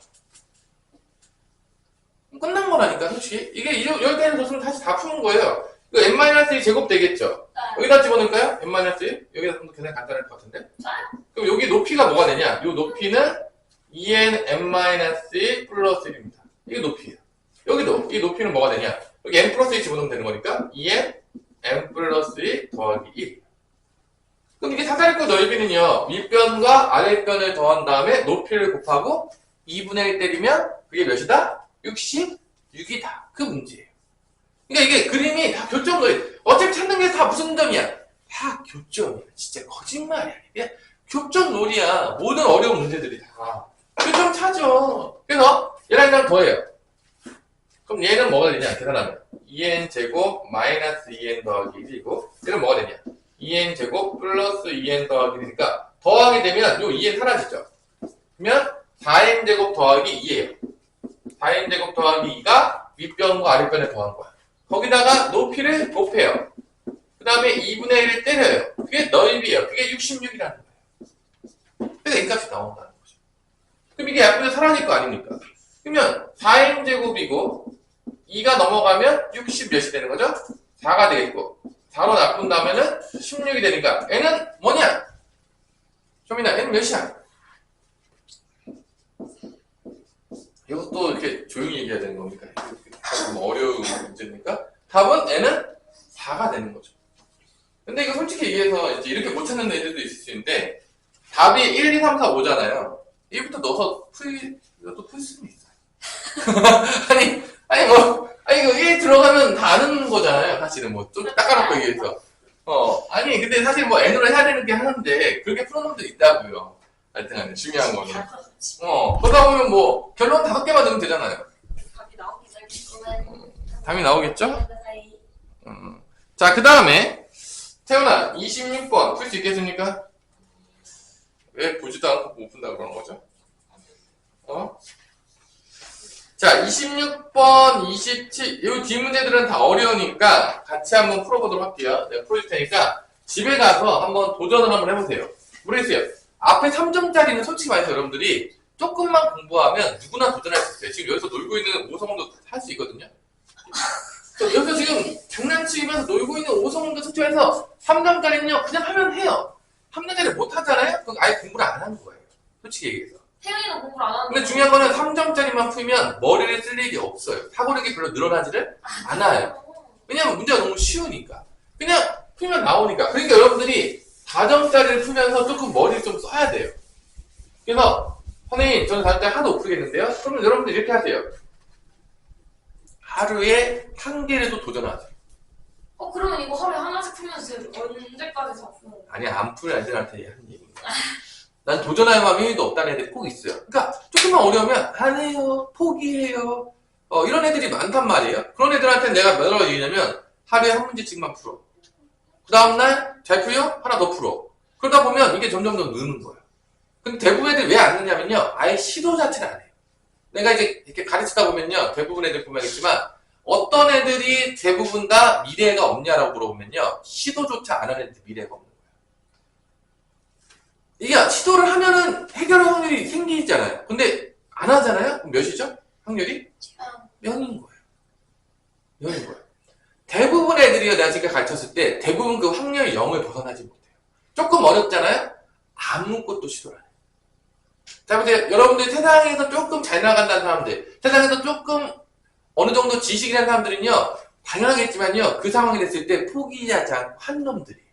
[SPEAKER 1] 끝난 거라니까 솔직히. 이게 여기까지 줬으면 다시 다 푸는 거예요. 이거 n-1 제곱 되겠죠?
[SPEAKER 2] 네.
[SPEAKER 1] 여기다 집어넣을까요? n-1 여기다 좀 더 계산이 간단할 것 같은데. 그럼 여기 높이가 뭐가 되냐? 이 높이는 2n n-1 플러스 1입니다. 이게 높이예요. 여기도 이 높이는 뭐가 되냐? 여기 n 플러스 1 집어넣으면 되는 거니까 2n n 플러스 1 더하기 1. 그럼 이게 사다리꼴 넓이는요, 윗변과 아랫변을 더한 다음에 높이를 곱하고 2분의 1 때리면 그게 몇이다? 66이다. 그 문제예요. 그러니까 이게 그림이 다 교점놀이. 어차피 찾는 게 다 무슨 점이야? 다 교점이야. 진짜 거짓말이야. 이게 교점놀이야. 모든 어려운 문제들이 다. 교점 찾아. 그래서 얘랑 얘랑 더해요. 그럼 얘는 뭐가 되냐? 계산하면 2n 제곱 마이너스 2n 더하기 1이고 얘는 뭐가 되냐? 2n 제곱 플러스 2n 더하기 1이니까 더하게 되면 요 2n 사라지죠. 그러면 4n 제곱 더하기 2예요. 4n 제곱 더하기 2가 윗변과 아랫변을 더한 거야. 거기다가 높이를 곱해요. 그 다음에 2분의 1을 때려요. 그게 넓이에요. 그게 66이라는 거예요. 그래서 n값이 나온다는 거죠. 그럼 이게 약분에서 사라질 거 아닙니까? 그러면 4n 제곱이고 2가 넘어가면 60 몇이 되는 거죠? 4가 되겠고 4로 나눈다면은 16이 되니까 n은 뭐냐? 쇼미나 n은 몇이야? 이것도 이렇게 조용히 얘기해야 되는 겁니까? 좀 어려운 문제니까 답은 n은 4가 되는 거죠. 근데 이거 솔직히 얘기해서 이제 이렇게 못 찾는 애들도 있을 수 있는데 답이 1, 2, 3, 4, 5잖아요. 1부터 넣어서 이것도 풀 수는 있어요. 아니 이거 1 들어가면 다 아는 거잖아요. 사실은 뭐 좀 닦아놓고 얘기해서. 아니 근데 사실 뭐 n으로 해야 되는 게 하는데 그렇게 푸는 놈도 있다고요. 하여튼 중요한 거는. 그러다 보면 뭐 결론 5개만 넣으면 되잖아요.
[SPEAKER 2] 답이 나오겠죠?
[SPEAKER 1] 답이 나오겠죠? 자, 그 다음에 태훈아 26번 풀 수 있겠습니까? 왜 보지도 않고 못 푼다고 그러는 거죠? 자, 26번, 27, 이 뒤 문제들은 다 어려우니까 같이 한번 풀어보도록 할게요. 내가 풀어줄 테니까 집에 가서 한번 도전을 한번 해보세요. 모르겠어요. 앞에 3점짜리는 솔직히 말해서 여러분들이 조금만 공부하면 누구나 도전할 수 있어요. 지금 여기서 놀고 있는 오성훈도 할 수 있거든요. 여기서 지금 장난치면서 놀고 있는 오성훈도 솔직히 말해서 3점짜리는요, 그냥 하면 해요. 3점짜리 못 하잖아요? 그럼 아예 공부를 안 하는 거예요. 솔직히 얘기해서.
[SPEAKER 2] 태연이는 공부를 안 하는데.
[SPEAKER 1] 근데 중요한 거는 3점짜리만 풀면 머리를 쓸 일이 없어요. 사고력이 별로 늘어나지를 않아요. 왜냐면 문제가 너무 쉬우니까. 그냥 풀면 나오니까. 그러니까 여러분들이 4점짜리를 풀면서 조금 머리를 좀 써야 돼요. 그래서 선생님 저는 4점짜리 하나도 못 풀겠는데요. 그러면 여러분들 이렇게 하세요. 하루에 1개라도 도전하세요.
[SPEAKER 2] 그러면 이거 하루에 하나씩 풀면서 언제까지 잡는 거야?
[SPEAKER 1] 아니 안 풀 애들한테 하는 얘기입니다. 난 도전할 마음이 1도 없다는 애들이 꼭 있어요. 그러니까 조금만 어려우면 안 해요. 포기해요. 이런 애들이 많단 말이에요. 그런 애들한테 내가 뭐라고 얘기냐면 하루에 한 문제씩만 풀어. 그 다음날 잘 풀려? 하나 더 풀어. 그러다 보면 이게 점점 더 느는 거야. 근데 대부분 애들이 왜 안 느냐면요. 아예 시도 자체를 안 해요. 내가 이제 이렇게 가르치다 보면요. 대부분 애들 보면 알겠지만 어떤 애들이 대부분 다 미래가 없냐라고 물어보면요. 시도조차 안 하는 애들 미래가 없는 거예요. 이게 시도를 하면은 해결할 확률이 생기잖아요. 근데 안 하잖아요? 그럼 몇이죠? 확률이? 0인 거예요. 0인 거예요. 대부분 애들이요. 내가 지금 가르쳤을 때 대부분 그 확률 0을 벗어나지 못해요. 조금 어렵잖아요? 아무것도 시도를 안 해요. 자, 보세요. 여러분들 세상에서 조금 잘 나간다는 사람들, 세상에서 조금 어느 정도 지식이라는 사람들은요, 당연하겠지만요, 그 상황이 됐을 때 포기하지 않고 한 놈들이에요.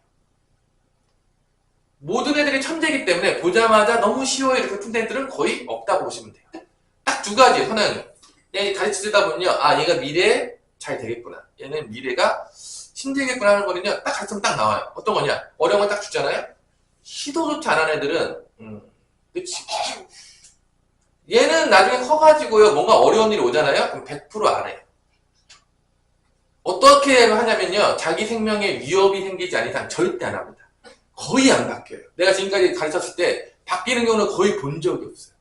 [SPEAKER 1] 모든 애들이 천재이기 때문에 보자마자 너무 쉬워요 이렇게 푼 애들은 거의 없다고 보시면 돼요. 딱 두 가지 성향이. 그냥 가르치다 보면요, 아, 얘가 미래에 잘 되겠구나. 얘는 미래가 힘들겠구나 하는 거는요, 딱 가르치면 딱 나와요. 어떤 거냐? 어려운 걸 딱 주잖아요? 시도조차 안 하는 애들은, 그치. 얘는 나중에 커가지고요, 뭔가 어려운 일이 오잖아요? 그럼 100%안 해요. 어떻게 하냐면요, 자기 생명에 위협이 생기지 않은 이상 절대 안 합니다. 거의 안 바뀌어요. 내가 지금까지 가르쳤을 때 바뀌는 경우는 거의 본 적이 없어요.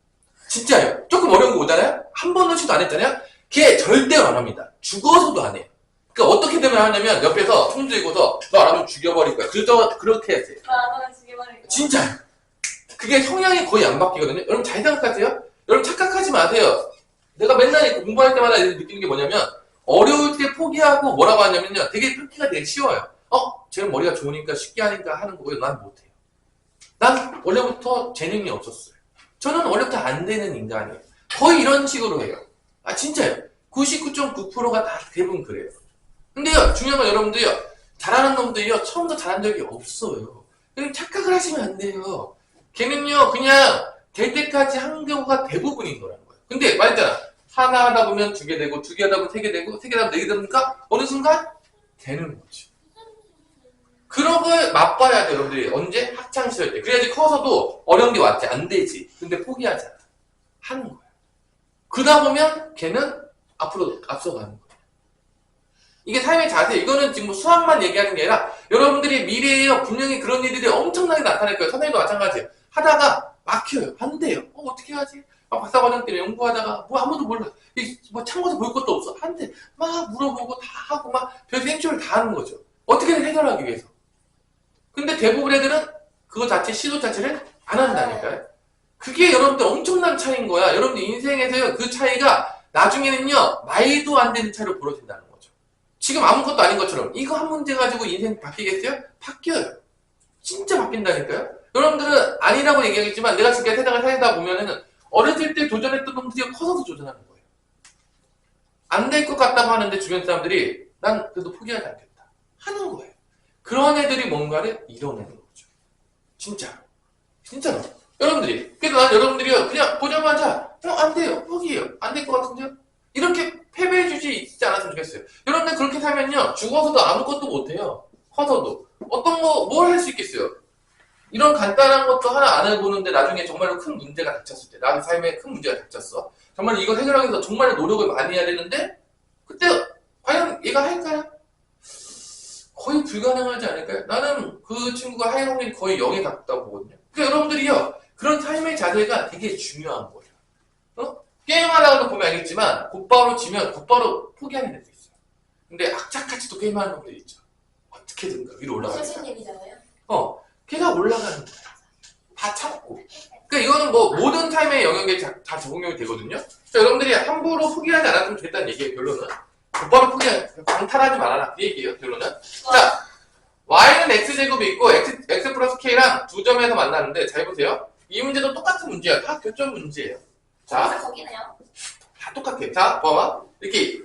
[SPEAKER 1] 진짜요. 조금 어려운 거 오잖아요? 한 번도 시도 안 했잖아요? 걔 절대로 안 합니다. 죽어서도 안 해요. 그러니까 어떻게 되면 하냐면 옆에서 총 들고서 너 안 하면 죽여버릴 거야. 그렇게 했어요.
[SPEAKER 2] 안 죽여버릴 거야.
[SPEAKER 1] 진짜요. 그게 성향이 거의 안 바뀌거든요. 여러분 잘 생각하세요. 여러분 착각하지 마세요. 내가 맨날 공부할 때마다 느끼는 게 뭐냐면 어려울 때 포기하고 뭐라고 하냐면요. 되게 풀기가 되게 쉬워요. 쟤는 머리가 좋으니까 쉽게 하니까 하는 거고요. 난 못해요. 난 원래부터 재능이 없었어요. 저는 원래부터 안 되는 인간이에요. 거의 이런 식으로 해요. 아 진짜요. 99.9%가 다 대부분 그래요. 근데요 중요한 건 여러분들요. 잘하는 놈들이요. 처음부터 잘한 적이 없어요. 그럼 착각을 하시면 안 돼요. 걔는요 그냥 될 때까지 한 경우가 대부분인 거라는 거예요. 근데 말했잖아. 하나 하다 보면 2개 되고 2개 하다 보면 3개 되고 3개 하다 보면 4개 되니까 어느 순간 되는 거죠. 그런 걸 맛봐야 돼요, 여러분들이. 언제? 학창시절 때. 그래야지 커서도 어려운 게 왔지. 안 되지. 근데 포기하잖아. 하는 거야. 그러다 보면 걔는 앞으로 앞서가는 거야. 이게 삶의 자세. 이거는 지금 수학만 얘기하는 게 아니라 여러분들이 미래에요. 분명히 그런 일들이 엄청나게 나타날 거예요. 선생님도 마찬가지예요. 하다가 막혀요. 안 돼요. 어떻게 하지? 박사과정 때문에 연구하다가 뭐 아무도 몰라. 뭐 참고서 볼 것도 없어. 안 돼. 막 물어보고 다 하고 막 별 생초를 다 하는 거죠. 어떻게든 해결하기 위해서. 근데 대부분 애들은 그거 자체, 시도 자체를 안 한다니까요. 그게 여러분들 엄청난 차이인 거야. 여러분들 인생에서요, 그 차이가 나중에는요, 말도 안 되는 차이로 벌어진다는 거죠. 지금 아무것도 아닌 것처럼 이거 한 문제 가지고 인생 바뀌겠어요? 바뀌어요. 진짜 바뀐다니까요. 여러분들은 아니라고 얘기하겠지만 내가 지금까지 세상을 살다 보면은 어렸을 때 도전했던 놈들이 커서도 도전하는 거예요. 안 될 것 같다고 하는데 주변 사람들이 난 그래도 포기하지 않겠다 하는 거예요. 그런 애들이 뭔가를 이뤄내는 거죠. 진짜로. 진짜로. 여러분들이. 그래서 난 여러분들이요. 그냥 보자마자 안 돼요. 포기해요. 안 될 것 같은데요? 이렇게 패배해주지 않았으면 좋겠어요. 여러분들 그렇게 살면요. 죽어서도 아무것도 못해요. 커서도. 어떤 거, 뭘 할 수 있겠어요? 이런 간단한 것도 하나 안 해보는데 나중에 정말로 큰 문제가 닥쳤을 때, 나의 삶에 큰 문제가 닥쳤어. 정말 이걸 해결하기 위해서 정말 노력을 많이 해야 되는데, 그때 과연 얘가 할까요? 거의 불가능하지 않을까요? 나는 그 친구가 할 확률이 거의 0에 가깝다고 보거든요. 그러니까 여러분들이요, 그런 삶의 자세가 되게 중요한 거예요. 게임하다가도 보면 알겠지만, 곧바로 지면 곧바로 포기하는 애도 있어요. 근데 악착같이 또 게임하는 놈들이 있죠. 어떻게든가 위로 올라가니까.
[SPEAKER 2] 선생님이잖아요.
[SPEAKER 1] 걔가 올라가는 거야. 다 참고. 그러니까 이거는 뭐 모든 타임의 영역에 다 적용이 되거든요. 자, 여러분들이 함부로 포기하지 않았으면 됐다는 얘기예요, 결론은. 곧바로 광탈하지 말아라. 그 얘기예요, 결론은. 자, y는 x제곱이 있고 x 플러스 k랑 두 점에서 만나는데 잘 보세요. 이 문제도 똑같은 문제야. 다 교점 문제예요. 자,
[SPEAKER 2] 거기네요.
[SPEAKER 1] 다 똑같아. 자, 봐봐. 이렇게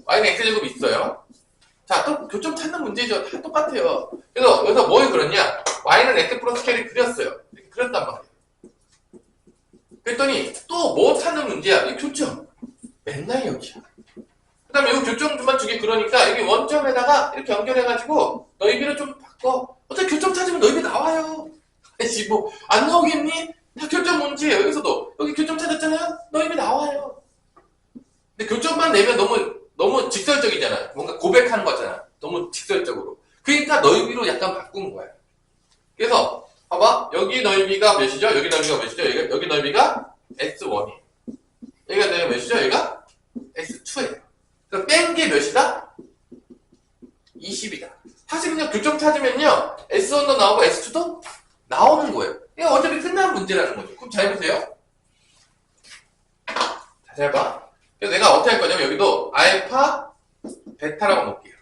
[SPEAKER 1] y는 x제곱이 있어요. 자, 또 교점 찾는 문제죠. 다 똑같아요. 그래서 여기서 뭘 그렸냐? y는 x 플러스 k를 그렸어요. 이렇게 그렸단 말이에요. 그랬더니 또 뭐 찾는 문제야? 이 교점. 맨날 여기야. 그 다음에 여기 교점만 두 개 그러니까 여기 원점에다가 이렇게 연결해가지고 너희비를 좀 바꿔. 어차피 교점 찾으면 너희비 나와요. 아이씨 뭐 안 나오겠니? 다 교점 문제예요. 여기서도 여기 교점 찾았잖아요. 너희비 나와요. 근데 교점만 수만 내면 너무 직설적이잖아. 뭔가 고백하는 거잖아. 너무 직설적으로. 그러니까 넓이로 약간 바꾼 거야. 그래서 봐봐. 여기 넓이가 몇이죠? 여기 넓이가 몇이죠? 여기 넓이가 S1이에요. 여기가 넓이가 몇이죠? 여기가 S2예요. 그럼 뺀 게 몇이다? 20이다. 사실은요, 교점 찾으면요, S1도 나오고 S2도 나오는 거예요. 이거 어차피 끝난 문제라는 거죠. 그럼 잘 보세요. 잘 봐. 그래서 내가 어떻게 할 거냐면, 여기도 알파, 베타라고 놓을게요.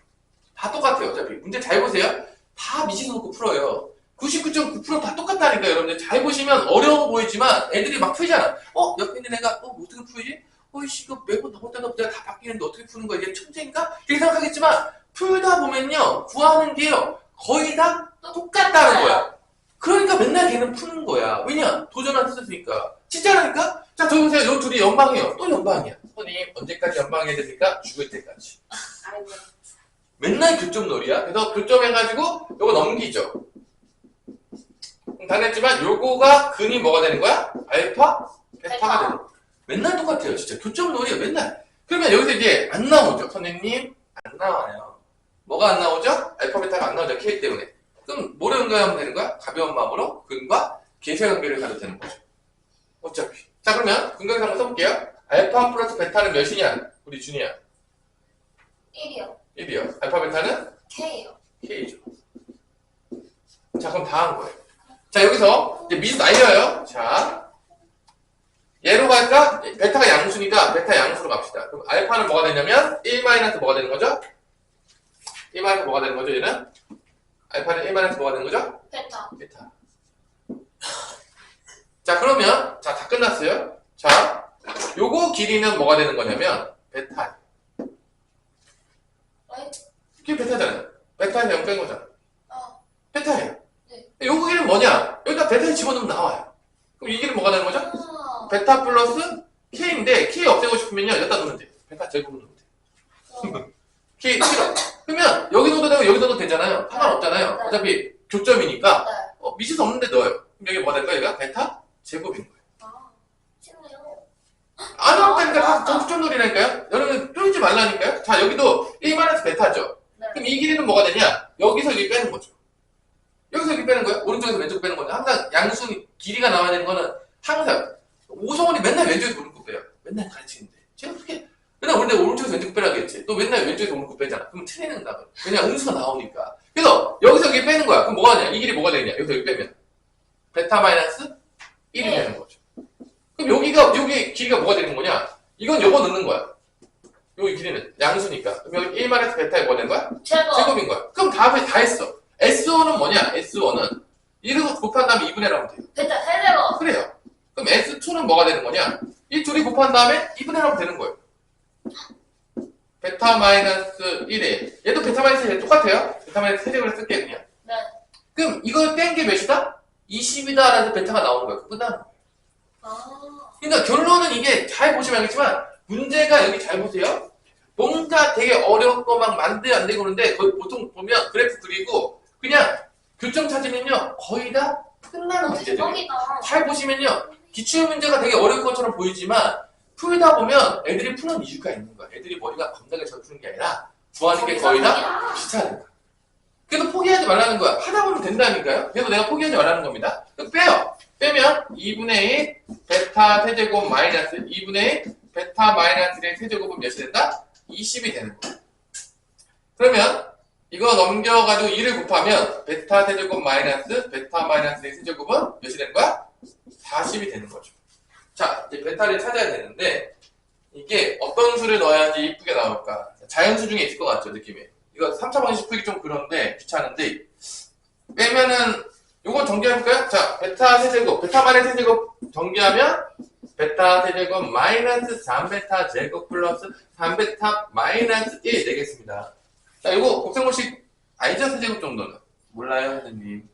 [SPEAKER 1] 다 똑같아요, 어차피. 문제 잘 보세요. 다 미지수 놓고 풀어요. 99.9% 다 똑같다니까요, 여러분들. 잘 보시면 어려워 보이지만 애들이 막 풀잖아. 옆에 있는 애가, 어떻게 풀지? 이씨, 이거 매번 나올 때마다 내가 다 바뀌는데 어떻게 푸는 거야? 얘 천재인가? 이렇게 생각하겠지만, 풀다 보면요, 구하는 게요, 거의 다 똑같다는 거야. 그러니까 맨날 걔는 푸는 거야. 왜냐? 도전한 뜻이니까. 진짜라니까? 자, 저기 보세요. 요 둘이 연방이에요. 또 연방이야. 선생님, 언제까지 연방해야 됩니까? 죽을 때까지.
[SPEAKER 2] 아이고.
[SPEAKER 1] 맨날 교점놀이야. 그래서 교점해가지고 요거 넘기죠. 당했지만 요거가 근이 뭐가 되는 거야? 알파? 베타가 되는 거야. 맨날 똑같아요. 진짜 교점놀이야. 맨날. 그러면 여기서 이제 안 나오죠. 선생님, 안 나와요. 뭐가 안 나오죠? 알파, 베타가 안 나오죠. K 때문에. 그럼 뭐를 응가하면 되는 거야? 가벼운 마음으로 근과 계수의 관계를 가도 되는 거죠. 어차피. 자, 그러면 근각에서 한번 써볼게요. 알파 플러스 베타는 몇이냐? 우리 준이야.
[SPEAKER 2] 1이요.
[SPEAKER 1] 1이요. 알파 베타는
[SPEAKER 2] K요.
[SPEAKER 1] K죠. 자, 그럼 다 한 거예요. 자, 여기서 이제 미수 날려요. 자, 얘로 갈까? 베타가 양수니까 베타 양수로 갑시다. 그럼 알파는 뭐가 되냐면 1 마이너스 뭐가 되는 거죠? 1 마이너스 뭐가 되는 거죠? 얘는? 알파는 1 마이너스 뭐가 되는 거죠?
[SPEAKER 2] 베타.
[SPEAKER 1] 베타. 자, 그러면 자, 다 끝났어요. 자, 요거 길이는 뭐가 되는 거냐면 베타. 이게 베타잖아요. 베타에서 0 뺀 거잖아. 베타예요.
[SPEAKER 2] 네.
[SPEAKER 1] 요거 길이는 뭐냐? 여기다 베타에 집어넣으면 나와요. 그럼 이 길이는 뭐가 되는 거죠? 베타 플러스 K인데 K 없애고 싶으면요. 여기다 놓으면 돼요. 베타 제곱을 놓으면 돼요. K 싫어. 그러면 여기 넣어도 되고 여기 넣어도 되잖아요. 상관없잖아요.
[SPEAKER 2] 네.
[SPEAKER 1] 어차피 교점이니까
[SPEAKER 2] 네.
[SPEAKER 1] 미지수 없는데 넣어요. 그럼 여기 뭐가 될까? 여기가 베타 제곱인 거예요.
[SPEAKER 2] 쉽네요.
[SPEAKER 1] 안 어렵다니까 다 교점놀이라니까요. 여러분 쫄지 말라니까요. 자, 여기도 1 마이너스 베타죠.
[SPEAKER 2] 네.
[SPEAKER 1] 그럼 이 길이는 뭐가 되냐? 여기서 여기 빼는 거죠. 여기서 여기 빼는 거예요. 오른쪽에서 왼쪽 빼는 거죠. 항상 양수 길이가 나와야 되는 거는 항상 오성원이 맨날 왼쪽에서 오른쪽 빼요. 맨날 가르치는데 제가 그렇게 맨날 원래 오른쪽에서 왼쪽 빼라고 했지. 또 맨날 왼쪽에서 오른쪽 빼잖아. 그럼 틀리는 나가. 왜냐 음수가 나오니까. 그래서 여기서 여기 빼는 거야. 그럼 뭐가 되냐? 이 길이 뭐가 되냐? 여기서 여기 빼면 베타 마이너스 1이
[SPEAKER 2] 네.
[SPEAKER 1] 되는 거죠. 그럼 여기 길이가 뭐가 되는 거냐? 이건 요거 넣는 거야. 여기 길이는 양수니까. 그럼 여기 1 마이너스 베타에 뭐가 되는 거야?
[SPEAKER 2] 제곱.
[SPEAKER 1] 제곱인 거야. 그럼 다음에 다 했어. S1은 뭐냐? S1은 1을 곱한 다음에 2분의 1 하면 돼요.
[SPEAKER 2] 베타 세제곱.
[SPEAKER 1] 그래요. 그럼 S2는 뭐가 되는 거냐? 이 둘이 곱한 다음에 2분의 1 하면 되는 거예요. 베타 마이너스 1에 얘도 베타 마이너스 1에 똑같아요. 베타 마이너스 세제곱을 쓸게요 그냥.
[SPEAKER 2] 네.
[SPEAKER 1] 그럼 이걸 뺀 게 몇이다? 20이다 라는 베타가 나오는 거예요. 끝나는 거예요. 그러니까 결론은 이게 잘 보시면 알겠지만 문제가 여기 잘 보세요. 뭔가 되게 어렵고 막 만들 안 되고 그러는데 거의 보통 보면 그래프 그리고 그냥 교점 찾으면요 거의 다 끝나는 문제들이에요.
[SPEAKER 2] 대박이다.
[SPEAKER 1] 잘 보시면요 기출 문제가 되게 어려울 것처럼 보이지만 풀다 보면 애들이 푸는 이유가 있는 거야. 애들이 머리가 겁나게 잘 푸는 게 아니라 구하는 게 거의 다 비슷하는 거야. 그래도 포기하지 말라는 거야. 하다 보면 된다니까요. 그래서 내가 포기하지 말라는 겁니다. 그럼 빼요. 빼면 2분의 1 베타 세제곱 마이너스 2분의 1 베타 마이너스 1의 세제곱은 몇이 된다? 20이 되는 거야. 그러면 이거 넘겨가지고 2를 곱하면 베타 세제곱 마이너스 베타 마이너스 1의 세제곱은 몇이 되는 거야? 40이 되는 거죠. 자, 이제 베타를 찾아야 되는데 이게 어떤 수를 넣어야지 이쁘게 나올까? 자연수 중에 있을 것 같죠, 느낌이. 이거 3차 방식 풀기 좀 그런데 귀찮은데 빼면은 요거 정리해볼까요? 자, 베타 세제곱, 베타 마이너스 세제곱 정리하면 베타 세제곱 마이너스 3베타 제곱 플러스 3베타 마이너스 1 되겠습니다. 자, 요거 곱셈공식 알죠? 세제곱 정도는? 몰라요, 선생님.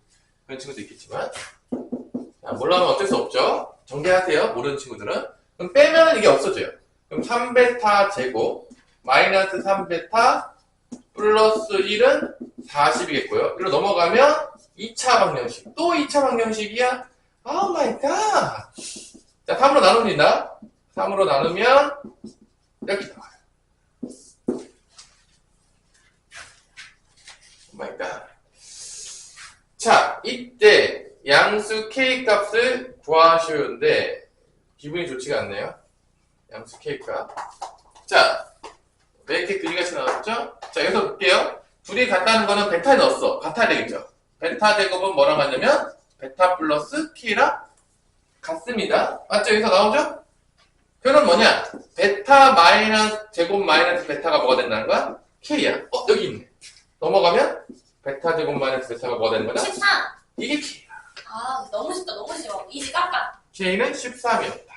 [SPEAKER 1] 그런 친구도 있겠지만. 자, 몰라면 어쩔 수 없죠. 정리하세요, 모르는 친구들은. 그럼 빼면은 이게 없어져요. 그럼 3베타 제곱 마이너스 3베타 플러스 1은 40이겠고요. 이리로 넘어가면 2차 방정식. 또 2차 방정식이야? 오 마이 갓. 자, 3으로 나눕니다. 3으로 나누면 이렇게 나와요. 오마이갓. 자, 이때 양수 K 값을 구하시는데 기분이 좋지가 않네요. 양수 K 값. 자, 왜 이렇게 그지같이 나왔죠? 자, 여기서 볼게요. 둘이 같다는 거는 베타에 넣었어. 같아야 되겠죠? 베타 제곱은 뭐랑 같냐면 베타 플러스 K랑 같습니다. 맞죠? 여기서 나오죠? 표는 뭐냐? 베타 마이너스 제곱 마이너스 베타가 뭐가 된다는 거야? K야. 여기 있네. 넘어가면 베타 제곱 마이너스 베타가 뭐가 되는 거냐?
[SPEAKER 2] 13.
[SPEAKER 1] 이게 K야.
[SPEAKER 2] 아, 너무 쉽다, 너무 쉬워. 이지 깜깜.
[SPEAKER 1] K는 13이었다.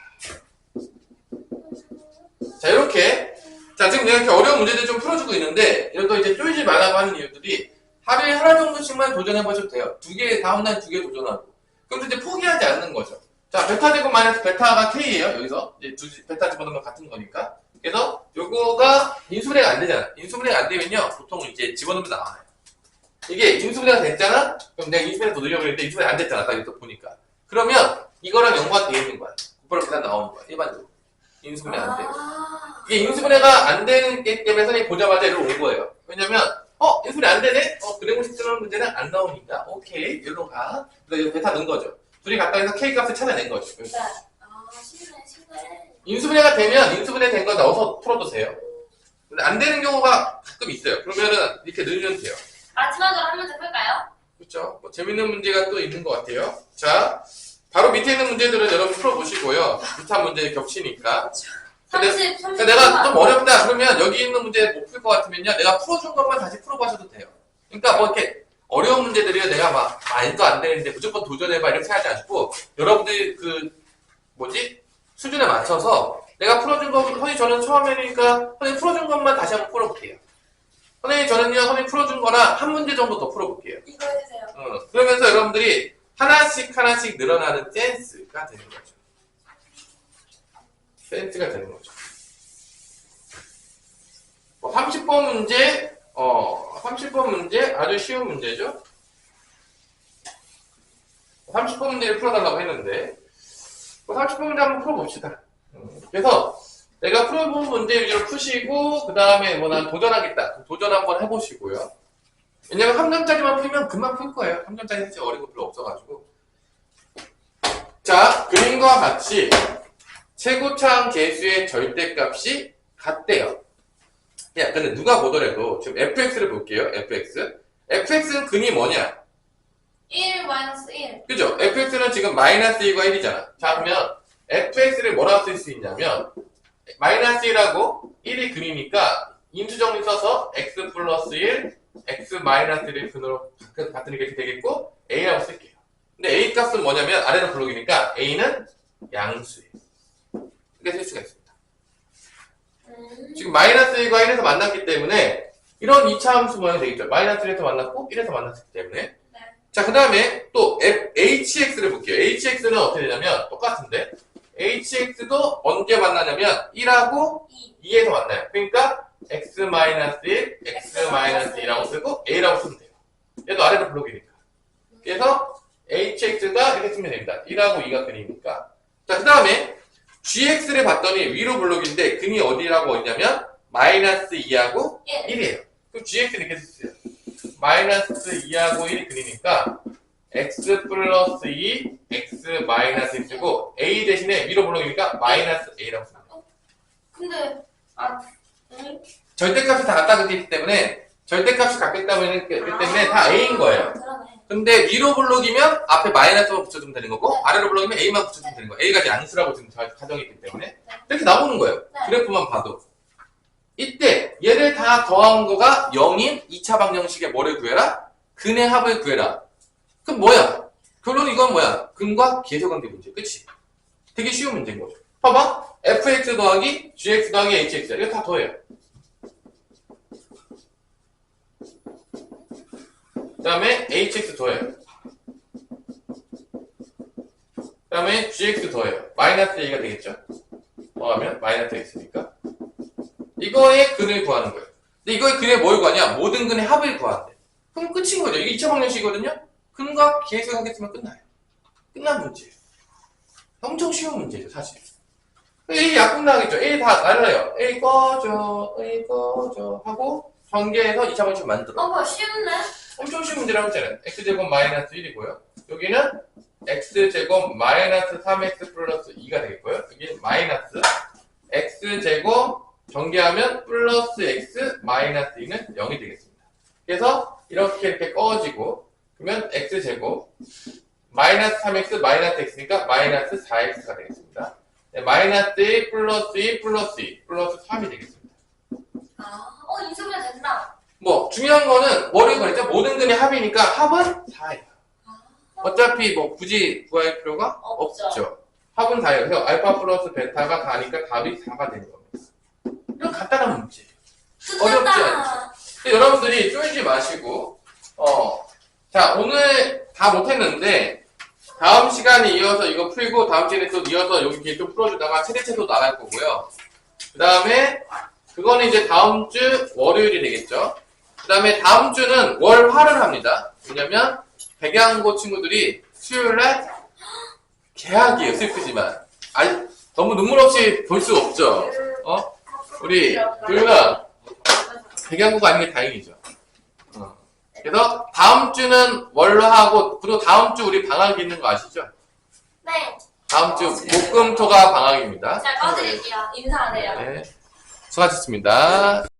[SPEAKER 1] 자, 이렇게. 자, 지금 내가 이렇게 어려운 문제들 좀 풀어주고 있는데, 이런 거 이제 쪼이지 말라고 하는 이유들이 하루에 하나 정도씩만 도전해보셔도 돼요. 다음날 2개 도전하고. 그럼 이제 포기하지 않는 거죠. 자, 베타 제곱 마이너스 베타가 K예요, 여기서. 이제 베타 집어넣으면 같은 거니까. 그래서 요거가 인수분해가 안 되잖아. 인수분해가 안 되면요, 보통 이제 집어넣으면 나와요. 이게 인수분해가 됐잖아? 그럼 내가 인수분해 더 늘려고 했는데 인수분해 안 됐잖아, 아까 여기서 보니까. 그러면 이거랑 연관돼 있는 거야. 곱하기 계산 나오는 거야, 일반적으로. 인수분해 안 돼. 이게 인수분해가 안 되는 게 때문에 선생님이 보자마자 이리로 온 거예요. 왜냐면, 인수분해 안 되네? 그래공식 쓰는 문제는 안 나오니까. 오케이, 이리로 가. 그래서 이거 베타 넣은 거죠. 둘이 갖다 해서 K 값을 찾아낸 거죠.
[SPEAKER 2] 네. 쉽네.
[SPEAKER 1] 인수분해가 되면 인수분해 된 거 넣어서 풀어두세요. 근데 안 되는 경우가 가끔 있어요. 그러면은 이렇게 넣으면 돼요.
[SPEAKER 2] 마지막으로 한 문제 풀까요?
[SPEAKER 1] 그렇죠? 뭐 재밌는 문제가 또 있는 것 같아요. 자, 바로 밑에 있는 문제들은 여러분 풀어보시고요. 비슷한 문제 겹치니까. 근데
[SPEAKER 2] 30.
[SPEAKER 1] 내가 좀 어렵다 그러면 여기 있는 문제 못 풀 것 같으면요, 내가 풀어준 것만 다시 풀어봐셔도 돼요. 그러니까 뭐 이렇게 어려운 문제들이요, 내가 막 말도 안 되는데 무조건 도전해봐 이렇게 하지 않고, 여러분들 수준에 맞춰서 내가 풀어준 거, 선생님 저는 처음이니까 선생님 풀어준 것만 다시 한번 풀어볼게요. 선생님 저는요, 선생님 풀어준 거랑 한 문제 정도 더 풀어볼게요.
[SPEAKER 2] 이거 해주세요.
[SPEAKER 1] 그러면서 여러분들이 하나씩 늘어나는 센스가 되는 거죠. 센스가 되는 거죠. 30번 문제, 30번 문제 아주 쉬운 문제죠. 30번 문제를 풀어달라고 했는데 30번 문제 한번 풀어봅시다. 그래서 내가 풀어본 문제 위주로 푸시고 그 다음에 난 도전하겠다. 도전 한번 해보시고요. 왜냐면 3점짜리만 풀면 금방 풀 거예요. 3점짜리 사실 어려운 거 별로 없어가지고. 자, 그림과 같이 최고차항 계수의 절대값이 같대요. 야, 근데 누가 보더라도 지금 fx를 볼게요. fx는 근이 뭐냐?
[SPEAKER 2] 1 마이너스 1.
[SPEAKER 1] 그죠? fx는 지금 마이너스 1과 1이잖아. 자, 그러면 fx를 뭐라고 쓸 수 있냐면 마이너스 1하고 1이 근이니까 인수정리 써서 x 플러스 1, x 마이너스 1을 근으로 같으니까 이렇게 되겠고 a라고 쓸게요. 근데 a 값은 뭐냐면 아래로 블록이니까 a는 양수예요. 이렇게 쓸 수가 있습니다. 지금 마이너스 1과 1에서 만났기 때문에 이런 2차 함수 모양이 되겠죠. 마이너스 1에서 만났고 1에서 만났기 때문에.
[SPEAKER 2] 네.
[SPEAKER 1] 자, 그 다음에 또 hx를 볼게요. hx는 어떻게 되냐면 똑같은데 hx도 언제 만나냐면 1하고 2에서 만나요. 그러니까 x-1, x-2라고 쓰고 a라고 쓰면 돼요. 얘도 아래로 블록이니까. 그래서 hx가 이렇게 쓰면 됩니다. 1하고 2가 근이니까. 자, 그 다음에 gx를 봤더니 위로 블록인데 근이 어디라고 있냐면 마이너스 2하고 1이에요. 그럼 gx는 이렇게 쓰세요. 마이너스 2하고 1이 근이니까 x 플러스 2, x 마이너스 1 쓰고 a 대신에 위로 블록이니까 마이너스 a라고 씁니다.
[SPEAKER 2] 근데
[SPEAKER 1] 절대값이 다 같다 그랬기 때문에 절대값이 같겠다고 때문에 다 a인 거예요.
[SPEAKER 2] 그러네.
[SPEAKER 1] 근데 위로 블록이면 앞에 마이너스만 붙여주면 되는 거고 아래로 블록이면 a만 붙여주면 되는 거예요. a가 양수라고 지금 가정이 있기 때문에 이렇게 나오는 거예요. 그래프만 봐도. 이때 얘를 다 더한 거가 0인 2차 방정식의 뭐를 구해라? 근의 합을 구해라. 그럼 뭐야? 결론 이건 뭐야? 근과 계수관계 문제. 그치? 되게 쉬운 문제인 거죠. 봐봐. fx 더하기 gx 더하기 hx. 이거 다 더해요. 그 다음에 hx 더해요. 그 다음에 gx 더해요. 마이너스 a가 되겠죠? 더하면 마이너스 x니까. 이거의 근을 구하는 거예요. 근데 이거의 근에 뭘 구하냐? 모든 근의 합을 구하는데. 그럼 끝인 거죠. 이게 2차 방정식이거든요? 근과 계수관계 쓰면 끝나요. 끝난 문제예요. 엄청 쉬운 문제죠, 사실. A 약분 나가겠죠. A 다 날라요. A 꺼져 하고 전개해서 2차 방정식 만들어.
[SPEAKER 2] 뭐야, 쉬운데?
[SPEAKER 1] 엄청 쉬운 문제라고 했잖아요. x제곱 마이너스 1이고요. 여기는 x제곱 마이너스 3x 플러스 2가 되겠고요. 여기 마이너스 x제곱 전개하면 플러스 x 마이너스 2는 0이 되겠습니다. 그래서 이렇게 꺼지고 그러면 x제곱 마이너스 3x 마이너스 x니까 마이너스 4x가 되겠습니다. 네, 마이너스 1 플러스 2 플러스 2 플러스 3이 되겠습니다.
[SPEAKER 2] 인수분 된다.
[SPEAKER 1] 뭐 중요한 거는 뭐를 구했죠? 모든 근의 합이니까 합은 4예요. 어차피 뭐 굳이 구할 필요가 없죠. 합은 4예요. 그래서 알파 플러스 베타가 4니까 답이 4가 되는 겁니다. 이런 간단한 문제. 어렵지 않죠. 근데 여러분들이 쫄지 마시고 자 오늘 다 못했는데 다음 시간에 이어서 이거 풀고 다음 시간에 또 이어서 여기 뒤에 또 풀어주다가 최대체도 나갈 거고요. 그 다음에 그거는 이제 다음 주 월요일이 되겠죠. 그 다음에 다음 주는 월화를 합니다. 왜냐면 백양고 친구들이 수요일날 개학이에요. 슬프지만 아니 너무 눈물 없이 볼 수 없죠. 우리 도윤아 백양고가 아닌 게 다행이죠. 그래서 다음 주는 월화하고 그리고 다음 주 우리 방학이 있는 거 아시죠?
[SPEAKER 2] 네.
[SPEAKER 1] 다음 주 목금토가 방학입니다.
[SPEAKER 2] 자, 꺼드릴게요. 인사 안 해요.
[SPEAKER 1] 네. 수고하셨습니다.